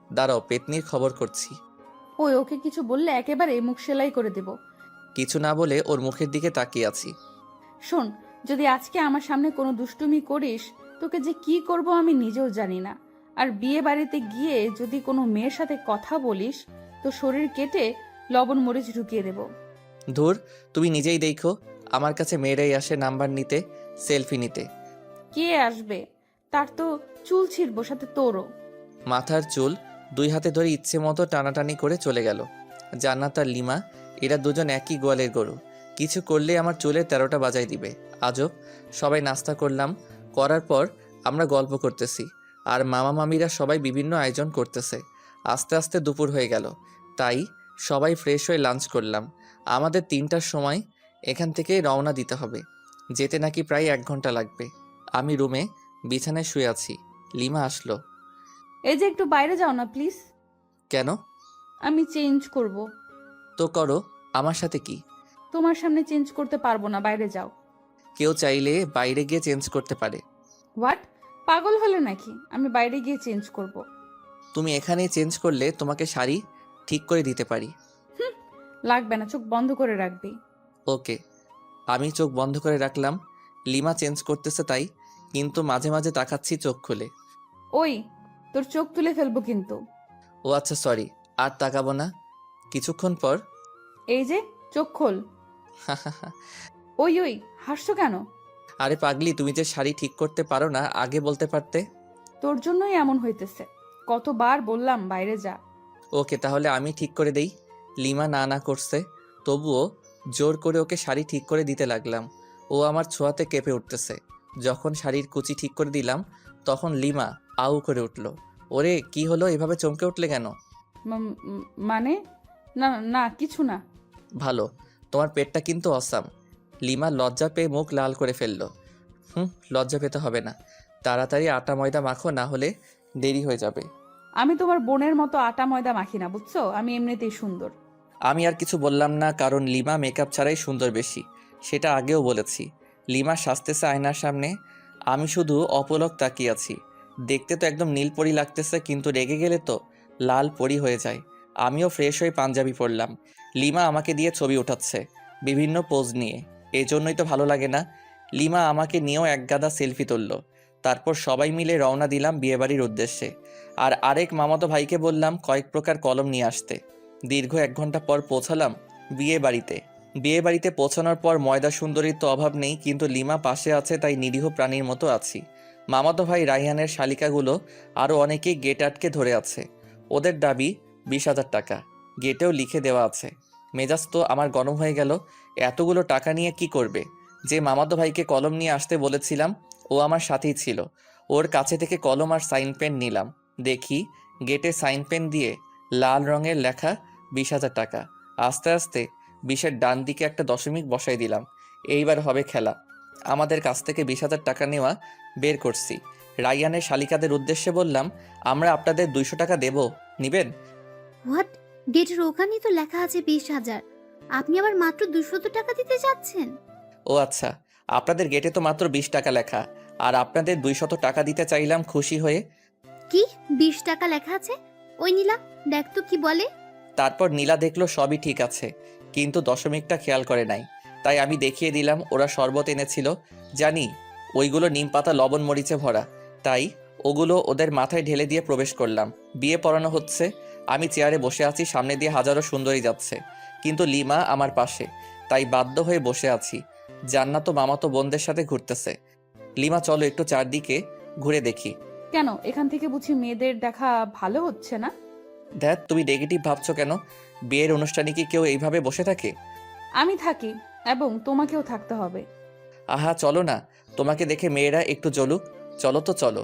দাঁড়াও, পেতনির খবর করছি। ওকে কিছু বললে একেবারে মুখ সেলাই করে দেব। কিছু না বলে ওর মুখের দিকে তাকিয়ে আছি। শোন, যদি আজকে আমার সামনে কোনো দুষ্টুমি করিস, তোকে যে কি করব আমি নিজেও জানি না। আর বিয়ে বাড়িতে গিয়ে যদি কোনো মেয়ের সাথে কথা বলিস, তো শরীর কেটে লবণ মরিচ ঢুকিয়ে দেব। ধুর, তুমি নিজেই দেখো, আমার কাছে মেয়েরাই আসে নাম্বার নিতে, সেলফি নিতে। কে আসবে? তার তো চুল ছিঁড়বো, সাথে তোরও। মাথার চুল দুই হাতে ধরে ইচ্ছে মতো টানাটানি করে চলে গেল। জান্নাত আর লিমা, এরা দুজন একই গোয়ালের গরু। কিছু করলে আমার চুলের 13টা বাজাই দিবে। আজব। সবাই নাস্তা করলাম, করার পর আমরা গল্প করতেছি, আর মামা মামিরা সবাই বিভিন্ন আয়োজন করতেছে। আস্তে আস্তে দুপুর হয়ে গেল, তাই সবাই ফ্রেশ হয়ে লাঞ্চ করলাম। আমাদের 3টার সময় এখান থেকে রওনা দিতে হবে। যেতে নাকি প্রায় 1 ঘন্টা লাগবে। আমি রুমে বিছানায় শুয়ে আছি। লিমা আসলো। এই যে একটু বাইরে যাও না প্লিজ। কেন? আমি চেঞ্জ করব। তো করো, আমার সাথে কি? তোমার সামনে চেঞ্জ করতে পারবো না, বাইরে যাও। কেউ চাইলে বাইরে গিয়ে চেঞ্জ করতে পারে। হোয়াট? পাগল হলে নাকি? আমি বাইরে গিয়ে চেঞ্জ করব। তুমি এখানেই চেঞ্জ করলে তোমাকে শাড়ি ঠিক করে দিতে পারি। লাগবে না, চোখ বন্ধ করে রাখবি। ওকে। আমি চোখ বন্ধ করে রাখলাম। লিমা চেঞ্জ করতেছে তাই, কিন্তু মাঝে মাঝে তাকাচ্ছি চোখ খুলে। ওই, তোর চোখ তুলে ফেলবো কিন্তু। ও আচ্ছা, সরি, আর তাকাবো না। কিছুক্ষণ পর এই যে, চোখ খোল। ওই হাসছো কেন? আরে পাগলি, তুমি যে শাড়ি ঠিক করতে পারো না আগে বলতে পারতে। তোর জন্যই এমন হইতেছে। কতবার বললাম বাইরে যা। ওকে, তাহলে আমি ঠিক করে দেই। লিমা না না করছে, তবুও জোর করে ওকে শাড়ি ঠিক করে দিতে লাগলাম। ও আমার ছোঁয়াতে কেঁপে উঠতেছে। যখন শাড়ির কুচি ঠিক করে দিলাম, তখন লিমা আউ করে উঠল। ওরে কি হলো, এভাবে চমকে উঠলে কেন? মানে? না না, কিছু না। ভালো, তোমার পেটটা কিন্তু অসাম। লিমা লজ্জা পেয়ে মুখ লাল করে ফেললো। লজ্জা পেতে হবে না, তাড়াতাড়ি আটা ময়দা মাখো, না হলে দেরি হয়ে যাবে। আমি তোমার বোনের মতো আটা ময়দা মাখি না, বুঝছো? আমি এমনিতেই সুন্দর। আমি আর কিছু বললাম না, কারণ লিমা মেকআপ ছাড়াই সুন্দর বেশি, সেটা আগেও বলেছি। লিমা সাজতেছে আয়নার সামনে, আমি শুধু অপলক তাকিয়ে আছি। দেখতে তো একদম নীল পরি লাগতেছে, কিন্তু রেগে গেলে তো লাল পরি হয়ে যায়। আমিও ফ্রেশ হয়ে পাঞ্জাবি পরলাম। লিমা আমাকে দিয়ে ছবি উঠাচ্ছে বিভিন্ন পোজ নিয়ে, এই জন্যই তো ভালো লাগে না। লিমা আমাকে নিয়েও এক গাদা সেলফি তুলল। তারপর সবাই মিলে রওনা দিলাম বিয়েবাড়ির উদ্দেশ্যে। আর আরেক মামাতো ভাইকে বললাম কয়েক প্রকার কলম নিয়ে আসতে। দীর্ঘ 1 ঘন্টা পর পৌঁছালাম বিয়ে বাড়িতে পৌঁছানোর পর ময়দা সুন্দরীর তো অভাব নেই, কিন্তু লিমা পাশে আছে তাই নিরীহ প্রাণীর মতো আছি। মামাতো ভাই রাইহানের শালিকাগুলো আরও অনেকেই গেট আটকে ধরে আছে। ওদের দাবি 20,000 টাকা, গেটেও লিখে দেওয়া আছে। মেজাজ তো আমার গরম হয়ে গেল। এতগুলো টাকা নিয়ে কি করবে? যে মামাতো ভাইকে কলম নিয়ে আসতে বলেছিলাম ও আমার সাথেই ছিল। ওর কাছে থেকে কলম আর সাইন পেন নিলাম। দেখি গেটে সাইন পেন দিয়ে লাল রঙের লেখা 20,000 টাকা। আস্তে আস্তে 20-এর ডান দিকে একটা দশমিক বসাই দিলাম। এইবার হবে খেলা। আমাদের কাছ থেকে 20,000 টাকা নেওয়া বের করছি। রাইয়ানের শালিকাদের উদ্দেশ্যে বললাম, আমরা আপনাদের 200 টাকা দেব, নিবেন? হোয়াট? গেটের ওখানেই তো লেখা আছে 20,000। আপনি আবার মাত্র 200 টাকা দিতে যাচ্ছেন? ও আচ্ছা, আপনাদের গেটে তো মাত্র 20 টাকা লেখা, আর আপনাদের 200 টাকা দিতে চাইলাম খুশি হয়ে। কি 20 টাকা লেখা আছে? ওই নীলা, দেখ তো কি বলে। তারপর নীলা দেখলো সবই ঠিক আছে, কিন্তু দশমিকটা খেয়াল করে নাই। তাই আমি দেখিয়ে দিলাম ওরা শরবত এনেছিল। জানি ওইগুলো নিম পাতা লবণ মরিচে ভরা, তাই ওগুলো ওদের মাথায় ঢেলে দিয়ে প্রবেশ করলাম। বিয়ে পড়ানো হচ্ছে। আমি চেয়ারে বসে আছি, সামনে দিয়ে হাজারো সুন্দরী যাচ্ছে, কিন্তু লিমা আমার পাশে, তাই বাধ্য হয়ে বসে আছি। জান্নাত ও মামাতো বোনদের সাথে ঘুরতেছে। লিমা চলো একটু চারদিকে ঘুরে দেখি। কেন, এখান থেকে বুঝি মেয়েদের দেখা ভালো হচ্ছে না? ধ্যাত, তুমি নেগেটিভ ভাবছো কেন? বিয়ের অনুষ্ঠানে কি কেউ এইভাবে বসে থাকে? আমি থাকি, এবং তোমাকেও থাকতে হবে। আহা চলো না, তোমাকে দেখে মেয়েরা একটু জ্বলুক। চলো তো চলো।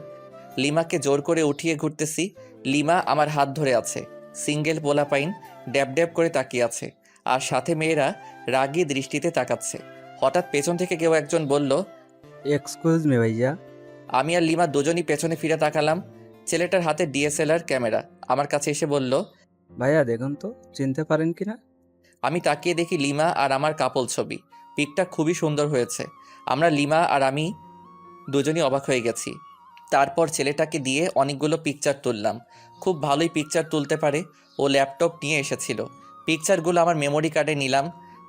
লিমাকে জোর করে উঠিয়ে ঘুরতেছি। লিমা আমার হাত ধরে আছে। সিঙ্গেল পোলাপাইন ড্যাব ড্যাব করে তাকিয়ে আছে, আর সাথে মেয়েরা রাগী দৃষ্টিতে তাকাচ্ছে। হঠাৎ পেছন থেকে কেউ একজন বলল, এক্সকিউজ মি ভাইয়া। আমি আর লিমা দুজনই পেছনে ফিরে তাকালাম। ছেলেটার হাতে ডিএসএলআর ক্যামেরা আমার কাছে এসে বলল, ভাইয়া দেখুন তো চিনতে পারেন কিনা। আমি তাকিয়ে দেখি লিমা আর আমার কাপল ছবি। পিকটা খুবই সুন্দর হয়েছে। আমরা লিমা আর আমি দুজনই অবাক হয়ে গেছি। তারপর ছেলেটাকে দিয়ে অনেকগুলো পিকচার তুললাম। খুব ভালোই পিকচার তুলতে পারে। ও ল্যাপটপ নিয়ে এসেছিল। পিকচারগুলো আমার মেমোরি কার্ডে নিলাম।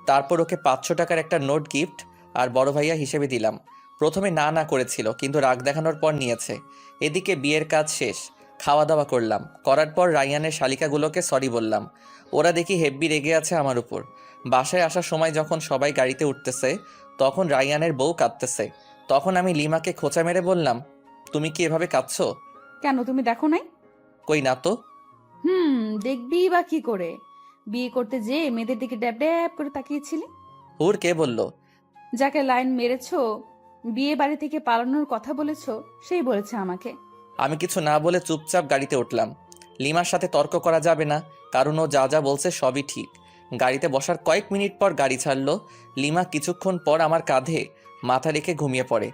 তারপর ওকে 500 টাকার একটা নোট গিফট আর বড় ভাইয়া হিসেবে দিলাম। প্রথমে না না করেছিল, কিন্তু রাগ দেখানোর পর নিয়েছে। এদিকে বিয়ের কাজ শেষ, খাওয়া দাওয়া করলাম। করার পর রায়ানের শালিকাগুলোকে সরি বললাম। ওরা দেখি হেব্বি রেগে আছে আমার উপর। বাসায় আসার সময় যখন সবাই গাড়িতে উঠতেছে, তখন রায়ানের বউ কাঁদতেছে। তখন আমি লিমাকে খোঁচা মেরে বললাম, তুমি কি এভাবে কাঁদছো? কেন, তুমি দেখো নাই? কই না তো। দেখবি বা কি করে? বিয়ে করতে যে মেয়েদের দিকে ড্যাব ড্যাব করে তাকিয়েছিলি। হুর কে বলল? যাকে লাইন মেরেছো, বিয়ে বাড়ি থেকে পালানোর কথা বলেছো, সেই বলেছে আমাকে। আমি কিছু না বলে চুপচাপ গাড়িতে উঠলাম। লিমার সাথে তর্ক করা যাবে না, কারণ ও যা যা বলছে সবই ঠিক। গাড়িতে বসার কয়েক মিনিট পর গাড়ি ছাড়লো। লিমা কিছুক্ষণ পর আমার কাঁধে মাথা রেখে ঘুমিয়ে পড়ে।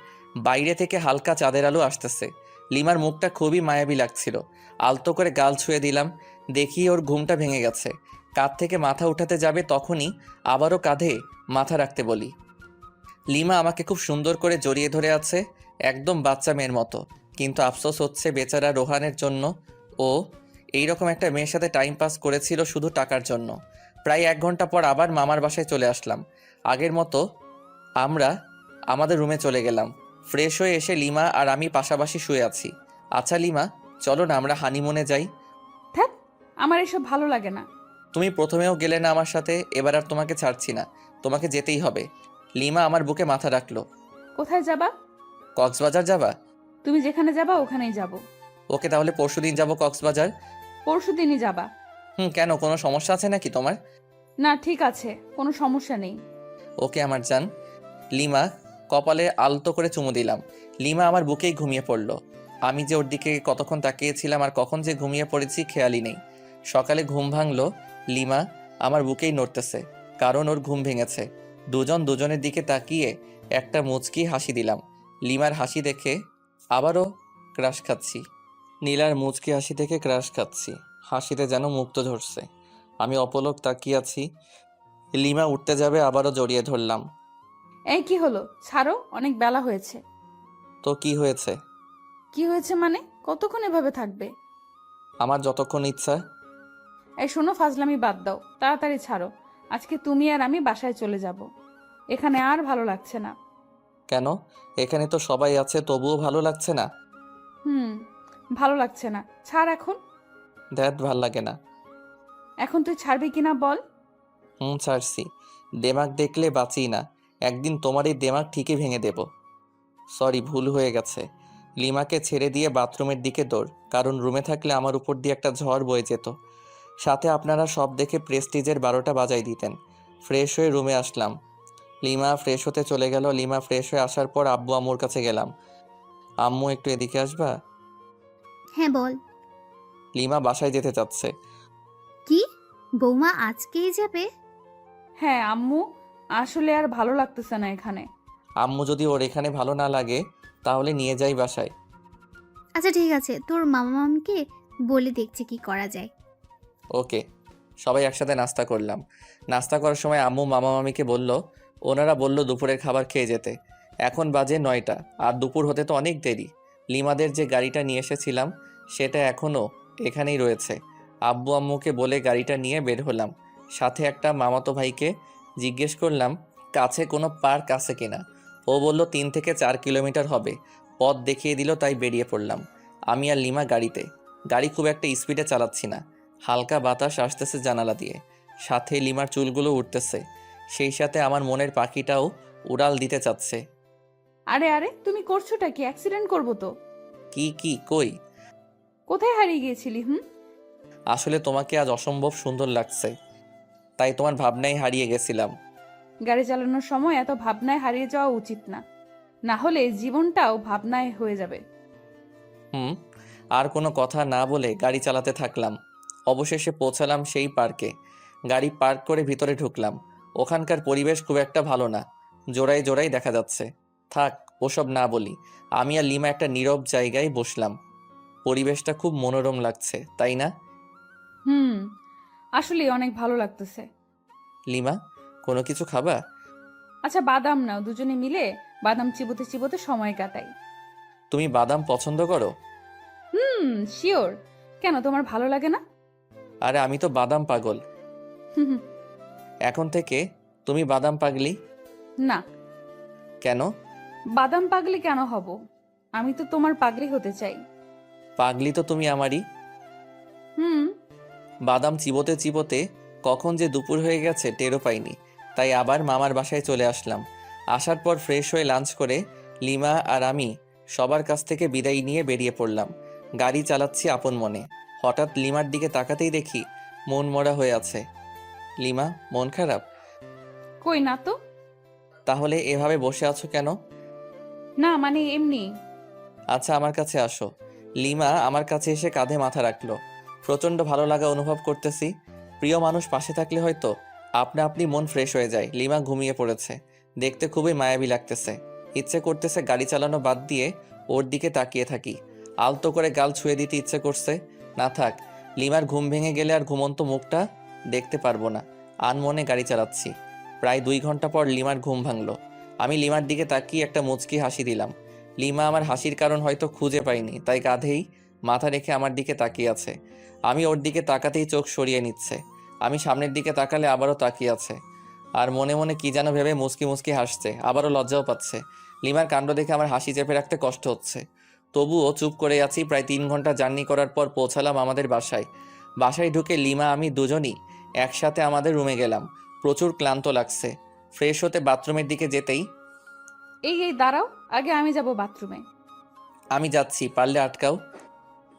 বাইরে থেকে হালকা চাঁদের আলো আসতেছে। লিমার মুখটা খুবই মায়াবী লাগছিল। আলতো করে গাল ছুঁয়ে দিলাম। দেখি ওর ঘুমটা ভেঙে গেছে। কাঁধ থেকে মাথা উঠাতে যাবে, তখনই আবারও কাঁধে মাথা রাখতে বলি। লিমা আমাকে খুব সুন্দর করে জড়িয়ে ধরে আছে, একদম বাচ্চা মেয়ের মতো। কিন্তু আফসোস হচ্ছে বেচারা রোহানের জন্য। ও এইরকম একটা মেয়ের সাথে টাইম পাস করেছিল শুধু টাকার জন্য। প্রায় 1 ঘন্টা পর আবার মামার বাসায় চলে আসলাম। আগের মতো আমরা আমাদের রুমে চলে গেলাম। ফ্রেশ হয়ে এসে লিমা আর আমি পাশাপাশি শুয়ে আছি। আচ্ছা লিমা, চলো না আমরা হানিমুনে যাই। ধ্যাৎ, আমার এসব ভালো লাগে না। তুমি প্রথমেও গেলে না আমার সাথে, এবার আর তোমাকে ছাড়ছি না। তোমাকে যেতেই হবে। লিমা আমার বুকে মাথা রাখলো। কোথায় যাবা? কক্সবাজার যাবা? তুমি যেখানে যাবা ওখানেই যাব। ওকে, তাহলে পরশুদিন যাবো কক্সবাজার। পরশু দিনই যাবা? কেন, কোনো সমস্যা আছে নাকি তোমার? না, ঠিক আছে, কোনো সমস্যা নেই। ওকে আমার জান। লিমা কপালে আলতো করে চুমু দিলাম। লিমা আমার বুকেই ঘুমিয়ে পড়ল। আমি যে ওর দিকে কতক্ষণ তাকিয়েছিলাম আর কখন যে ঘুমিয়ে পড়েছি খেয়ালই নেই। সকালে ঘুম ভাঙলো, লিমা আমার বুকেই নড়তেছে, কারণ ওর ঘুম ভেঙেছে। দুজন দুজনের দিকে তাকিয়ে একটা মুচকি হাসি দিলাম। লিমার হাসি দেখে আবারও ক্রাশ খাচ্ছি। নীলার মুচকি হাসি দেখে ক্রাশ খাচ্ছি। হাসিতে যেন মুক্ত ঝরছে। আমি অপলক তাকিয়ে আছি। লিমা উঠতে যাবে, আবারও জড়িয়ে ধরলাম। এই কি হলো? ছাড়ো, অনেক বেলা হয়েছে। তো কি হয়েছে? কি হয়েছে মানে? কতক্ষণ এভাবে থাকবে? আমার যতক্ষণ ইচ্ছা। এই শোনো, ফাজলামি বাদ দাও, তাড়াতাড়ি ছাড়ো। আজকে তুমি আর আমি বাসায় চলে যাব। এখানে আর ভালো লাগছে না। কেন? এখানে তো সবাই আছে, তবুও ভালো লাগছে না? ভালো লাগছে না, ছাড় এখন। ধ্যাত, ভাল লাগে না। এখন তুই ছাড়বি কিনা বল। ছাড়ছি। দেমাগ দেখলে বাঁচি না। একদিন তোমার এই দেমাগ ঠিকই ভেঙে দেব। সরি, ভুল হয়ে গেছে। লিমাকে ছেড়ে দিয়ে বাথরুমের দিকে দৌড়, কারণ রুমে থাকলে আমার উপর দিয়ে একটা ঝড় বয়ে যেত। সাথে আপনারা সব দেখে প্রেস্টিজের 12টা বাজাই দিতেন। ফ্রেশ হয়ে রুমে আসলাম। লিমা ফ্রেশ হতে চলে গেল। লিমা ফ্রেশ হয়ে আসার পর আব্বু আম্মুর কাছে গেলাম। আম্মু, একটু এদিকে আসবা? হ্যাঁ বল। লিমা বাসায় যেতে চাচ্ছে। কি, বৌমা আজকেই যাবে? হ্যাঁ আম্মু, আসলে আর ভালো লাগতেছে না এখানে। আম্মু, যদি ওর এখানে ভালো না লাগে তাহলে নিয়ে যাই বাসায়। আচ্ছা ঠিক আছে, তোর মামা মামিকে বলে দেখছি কি করা যায়। ওকে। সবাই একসাথে নাস্তা করলাম। নাস্তা করার সময় আম্মু মামা মামিকে বলল, ওনারা বলল দুপুরের খাবার খেয়ে যেতে। এখন বাজে 9টা, আর দুপুর হতে তো অনেক দেরি। লিমাদের যে গাড়িটা নিয়ে এসেছিলাম সেটা এখনও এখানেই রয়েছে। আব্বু আম্মুকে বলে গাড়িটা নিয়ে বের হলাম। সাথে একটা মামাতো ভাইকে জিজ্ঞেস করলাম কাছে কোনো পার্ক আছে কিনা। ও বলল 3 থেকে 4 কিলোমিটার হবে। পথ দেখিয়ে দিল, তাই বেরিয়ে পড়লাম। আমি আর লিমা গাড়িতে। গাড়ি খুব একটা স্পিডে চালাচ্ছি না। হালকা বাতাস আসতেছে জানালা দিয়ে। সাথে লিমার চুলগুলো উঠতেছে। সেই সাথে আমার মনের পাখিটাও উড়াল দিতে চাচ্ছে। আরে আরে, তুমি করছোটা কি? অ্যাক্সিডেন্ট করবো তো। কি কই? কোথায় হারিয়ে গিয়েছিলি? আসলে তোমাকে আজ অসম্ভব সুন্দর লাগছে, তাই তোমার ভাবনায় হারিয়ে গেছিলাম। গাড়ি চালানোর সময় এত ভাবনায় হারিয়ে যাওয়া উচিত না, না হলে জীবনটাও ভাবনায় হয়ে যাবে। আর কোনো কথা না বলে গাড়ি চালাতে থাকলাম। অবশেষে পৌঁছালাম সেই পার্কে। গাড়ি পার্ক করে ভিতরে ঢুকলাম। ওখানকার পরিবেশ খুব একটা ভালো না, জোড়ায় জোড়ায় দেখা যাচ্ছে। থাক, ওসব না বলি। আমি আর লিমা একটা নীরব জায়গায় বসলাম। পরিবেশটা খুব মনোরম লাগছে, তাই না? হুম, আসলে অনেক ভালো লাগতেছে। লিমা, কোনো কিছু খাবা? আচ্ছা বাদাম নাও, দুজনে মিলে বাদাম চিবোতে চিবোতে সময় কাটাই। তুমি বাদাম পছন্দ করো? হুম, শিওর। কেন, তোমার ভালো লাগে না? আরে আমি তো বাদাম পাগল। হুম হুম, এখন থেকে তুমি বাদাম পাগলি? না, কেন? বাদাম পাগলি কেন হব? আমি তো তোমার পাগলি হতে চাই। পাগলি তো তুমি আমারই। হুম। বাদাম চিবোতে চিবোতে কখন যে দুপুর হয়ে গেছে টেরও পাইনি। তাই আবার মামার বাসায় চলে আসলাম। আসার পর ফ্রেশ হয়ে লাঞ্চ করে লিমা আর আমি সবার কাছ থেকে বিদায় নিয়ে বেরিয়ে পড়লাম। গাড়ি চালাচ্ছি আপন মনে। হঠাৎ লিমার দিকে তাকাতেই দেখি মন মরা হয়ে আছে। লিমা, মন খারাপ? কই না তো। তাহলে এভাবে বসে আছো কেন? না মানে এমনি। আচ্ছা, আমার কাছে আসো। লিমা আমার কাছে এসে কাঁধে মাথা রাখলো। প্রচণ্ড ভালো লাগা অনুভব করতেছি। প্রিয় মানুষ পাশে থাকলে হয়তো আপনা আপনি মন ফ্রেশ হয়ে যায়। লিমা ঘুমিয়ে পড়েছে, দেখতে খুবই মায়াবী লাগতেছে। ইচ্ছে করতেছে গাড়ি চালানো বাদ দিয়ে ওর দিকে তাকিয়ে থাকি। আলতো করে গাল ছুঁয়ে দিতে ইচ্ছে করছে। না থাক, লিমার ঘুম ভেঙে গেলে আর ঘুমন্ত মুখটা দেখতে পারবো না। আনমনে গাড়ি চালাচ্ছি। প্রায় 2 ঘন্টা পর লিমার ঘুম ভাঙলো। আমি লিমার দিকে তাকিয়ে একটা মুচকি হাসি দিলাম। লিমা আমার হাসির কারণ হয়তো খুঁজে পাইনি, তাই কাঁধেই মাথা রেখে আমার দিকে তাকিয়ে আছে। আমি ওর দিকে তাকাতেই চোখ সরিয়ে নিচ্ছে। আমি সামনের দিকে তাকালে আবারও তাকিয়ে আছে, আর মনে মনে কি যেন ভেবে মুচকি মুচকি হাসছে। আবারও লজ্জাও পাচ্ছে। লিমার কাণ্ড দেখে আমার হাসি চেপে রাখতে কষ্ট হচ্ছে। তবুও চুপ করে আছি। প্রায় 3 ঘন্টা জার্নি করার পর পৌঁছালাম আমাদের বাসায়। বাসায় ঢুকে লিমা আমি দুজনই একসাথে আমাদের রুমে গেলাম। প্রচুর ক্লান্ত লাগছে। ফ্রেশ হতে বাথরুমের দিকে যেতেই, এই এই দাঁড়াও, আগে আমি যাব বাথরুমে। আমি যাচ্ছি, পারলে আটকাও।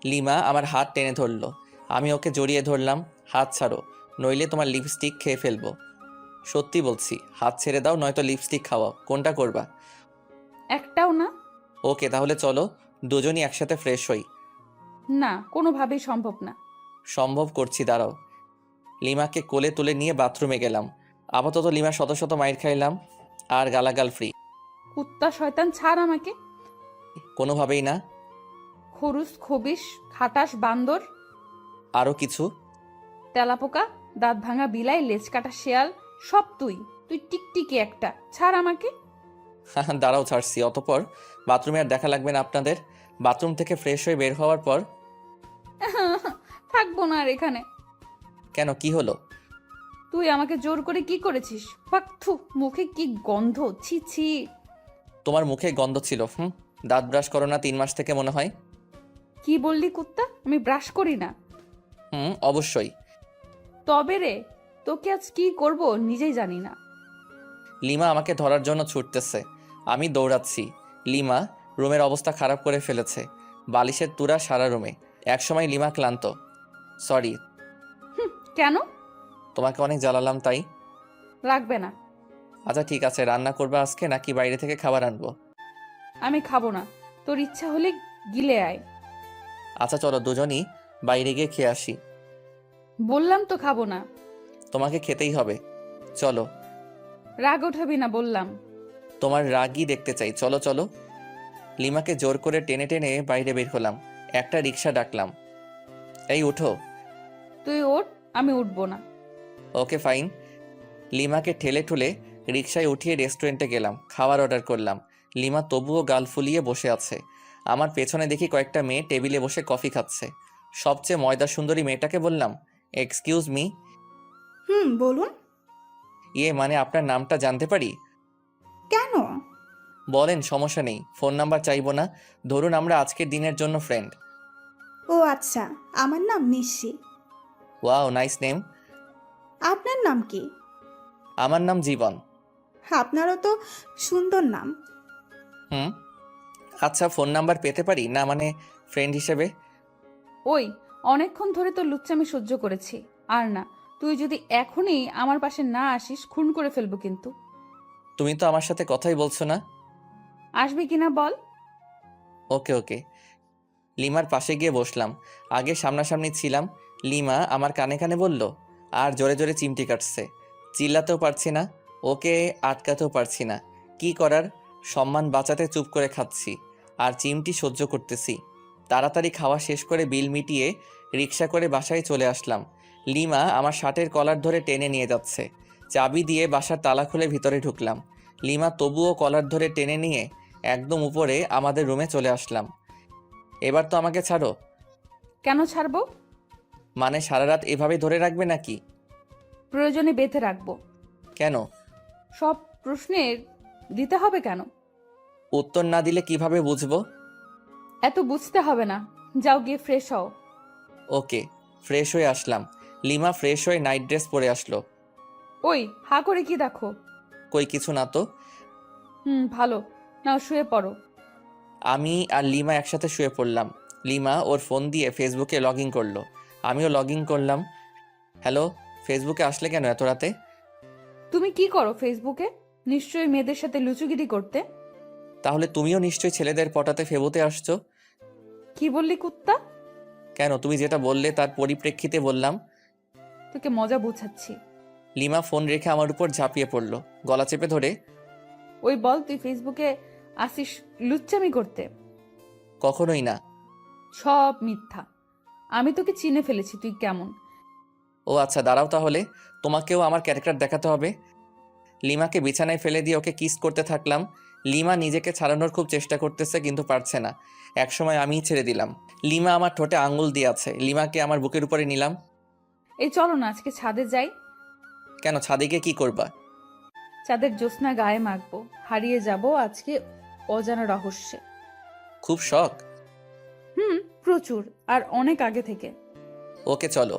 লিমা আমার হাত টেনে ধরলো। আমি ওকে জড়িয়ে ধরলাম। হাত ছাড়ো, নইলে তোমার লিপস্টিক খেয়ে ফেলবো। সত্যি বলছি, হাত ছেড়ে দাও, নয়তো লিপস্টিক খাওয়াও। কোনটা করবা? একটাও না। ওকে, তাহলে চলো দুজনই একসাথে ফ্রেশ হই। না, কোনোভাবেই সম্ভব না। সম্ভব করছি, দাঁড়াও। লিমাকে কোলে তুলে নিয়ে বাথরুমে গেলাম। আপাতত লিমা শত শত মাইর খাইলাম, আর গালাগাল ফ্রি। কুত্তা শয়তান, ছাড় আমাকে। কোনোভাবেই না। খরুস, খবিস, খাটাস, বান্দর, আরও কিছু? তেলাপোকা, দাঁত ভাঙা বিলাই, লেজ কাটা শেয়াল, সব তুই। তুই টিকটিকি একটা, ছাড় আমাকে। দাঁড়াও, ছাড়ছি। অতপর বাথরুমে আর দেখা লাগবে না আপনাদের। বাথরুম থেকে ফ্রেশ হয়ে বের হওয়ার পর, থাকবো না আর এখানে। কেন, কি হলো? তুই আমাকে জোর করে কি করেছিস? ফাক, থু, মুখে কি গন্ধ, ছি ছি। তোমার মুখে গন্ধ ছিল। দাঁত ব্রাশ করো না 3 মাস থেকে মনে হয়। কি বললি কুত্তা? আমি ব্রাশ করি না। অবশ্যই। তবে রে, তোকে আজ কি করব নিজেই জানি না। লিমা আমাকে ধরার জন্য ছুটতেছে। আমি দৌড়াচ্ছি। লিমা রুমের অবস্থা খারাপ করে ফেলেছে। বালিশের তুরা সারা রুমে। একসময় লিমা ক্লান্ত। সরি, কেন? তোমাকে অনেক জ্বালালাম তাই। লাগবে না। আচ্ছা ঠিক আছে, রান্না করবে আজকে নাকি বাইরে থেকে খাবার আনবো? আমি খাবো না, তোর ইচ্ছা হলে গিলে আয়। আচ্ছা চলো দুজনই বাইরে গিয়ে খেয়ে আসি। বললাম তো খাবো না। তোমাকে খেতেই হবে, চলো। রাগ ওঠাবি না বললাম। তোমার রাগই দেখতে চাই, চলো চলো। লিমাকে জোর করে টেনে টেনে বাইরে বের হলাম। একটা রিক্সা ডাকলাম। এই উঠো। তুই ওঠ, আমি উঠবো না। Okay fine. লিমাকে ঠেলে ঠুলে রিক্সায় উঠিয়ে রেস্টুরেন্টে গেলাম। খাবার অর্ডার করলাম। লিমা তবুও গাল ফুলিয়ে বসে আছে। আমার পেছনে দেখি কয়েকটা মেয়ে টেবিলে বসে কফি খাচ্ছে। সবচেয়ে ময়দা সুন্দরী মেয়েটাকে বললাম, এক্সকিউজ মি। বলুন। ইয়ে মানে আপনার নামটা জানতে পারি? কেন? বলেন, সমস্যা নেই। ফোন নাম্বার চাইবো না। ধরুন আমরা আজকের দিনের জন্য ফ্রেন্ড। ও আচ্ছা, আমার নাম নিশি। Wow, nice name. আপনার নাম কি? আমার নাম জীবন। আপনারও তো সুন্দর নাম। আচ্ছা, ফোন নাম্বার পেতে পারি না, মানে ফ্রেন্ড হিসেবে? ওই, অনেকক্ষণ ধরে তো লুচ্চামি সহ্য করেছি, আর না। তুই যদি এখনই আমার পাশে না আসিস, খুন করে ফেলবো কিন্তু। তুমি তো আমার সাথে কথাই বলছো না। আসবি কিনা বল। ওকে ওকে। লিমার পাশে গিয়ে বসলাম। আগে সামনাসামনি ছিলাম, লিমা আমার কানে কানে বলল, আর জোরে জোরে চিমটি কাটছে। চিল্লাতেও পারছি না, ওকে আটকাতেও পারছি না। কি করার, সম্মান বাঁচাতে চুপ করে খাচ্ছি আর চিমটি সহ্য করতেছি। তাড়াতাড়ি খাওয়া শেষ করে বিল মিটিয়ে রিক্সা করে বাসায় চলে আসলাম। লিমা আমার শার্টের কলার ধরে টেনে নিয়ে যাচ্ছে। চাবি দিয়ে বাসার তালা খুলে ভিতরে ঢুকলাম। লিমা তবুও কলার ধরে টেনে নিয়ে একদম উপরে আমাদের রুমে চলে আসলাম। এবার তো আমাকে ছাড়ো। কেন ছাড়বো? মানে সারা রাত এভাবে ধরে রাখবে নাকি? প্রয়োজনে বেঁধে রাখবো। কেন? সব প্রশ্নের দিতে হবে কেন? উত্তর না দিলে কিভাবে বুঝবো? এত বুঝতে হবে না, যাও গিয়ে ফ্রেশ হও। ওকে। ফ্রেশ হয়ে আসলাম। লিমা ফ্রেশ হয়ে নাইট ড্রেস পরে আসলো। ওই হা করে কি দেখো? কই কিছু না তো। ভালো, নাও শুয়ে পড়ো। আমি আর লিমা একসাথে শুয়ে পড়লাম। লিমা ওর ফোন দিয়ে ফেসবুকে লগ ইন করলো, আমিও লগ ইন করলাম। হ্যালো, ফেসবুকে আসলে কেন এত রাতে? তুমি কি করো ফেসবুকে? নিশ্চয়ই মেয়েদের সাথে লুচুগিরি করতে। তাহলে তুমিও নিশ্চয়ই ছেলেদের পটাতে ফেবুতে আসছো। কি বললি কুত্তা? কেন, তুমি যেটা বললে তার পরিপ্রেক্ষিতে বললাম। তোকে মজা বুঝাচ্ছি। লিমা ফোন রেখে আমার উপর ঝাঁপিয়ে পড়লো, গলা চেপে ধরে। ওই বল, তুই ফেসবুকে আসিস লুচ্চামি করতে? কখনোই না। সব মিথ্যা। আমি তোকে চিনে ফেলেছি তুই কেমন। ও আচ্ছা, দাঁড়াও তাহলে, তোমাকেও আমার ক্যারেক্টার দেখাতে হবে। লিমাকে বিছানায় ফেলে দিয়ে ওকে কিস করতে থাকলাম। লিমা নিজেকে ছাড়ানোর খুব চেষ্টা করতেছে কিন্তু পারছে না। একসময় আমিই ছেড়ে দিলাম। লিমা আমার ঠোঁটে আঙ্গুল দিয়ে আছে। লিমাকে আমার বুকের উপরে নিলাম। এই চলো না আজকে ছাদে যাই। কেন, ছাদে গিয়ে কি করবা? চাঁদের জ্যোৎস্না গায়ে মাখবো, হারিয়ে যাব আজকে অজানা রহস্যে। খুব শখ। প্রচুর, আর অনেক আগে থেকে। ওকে চলো।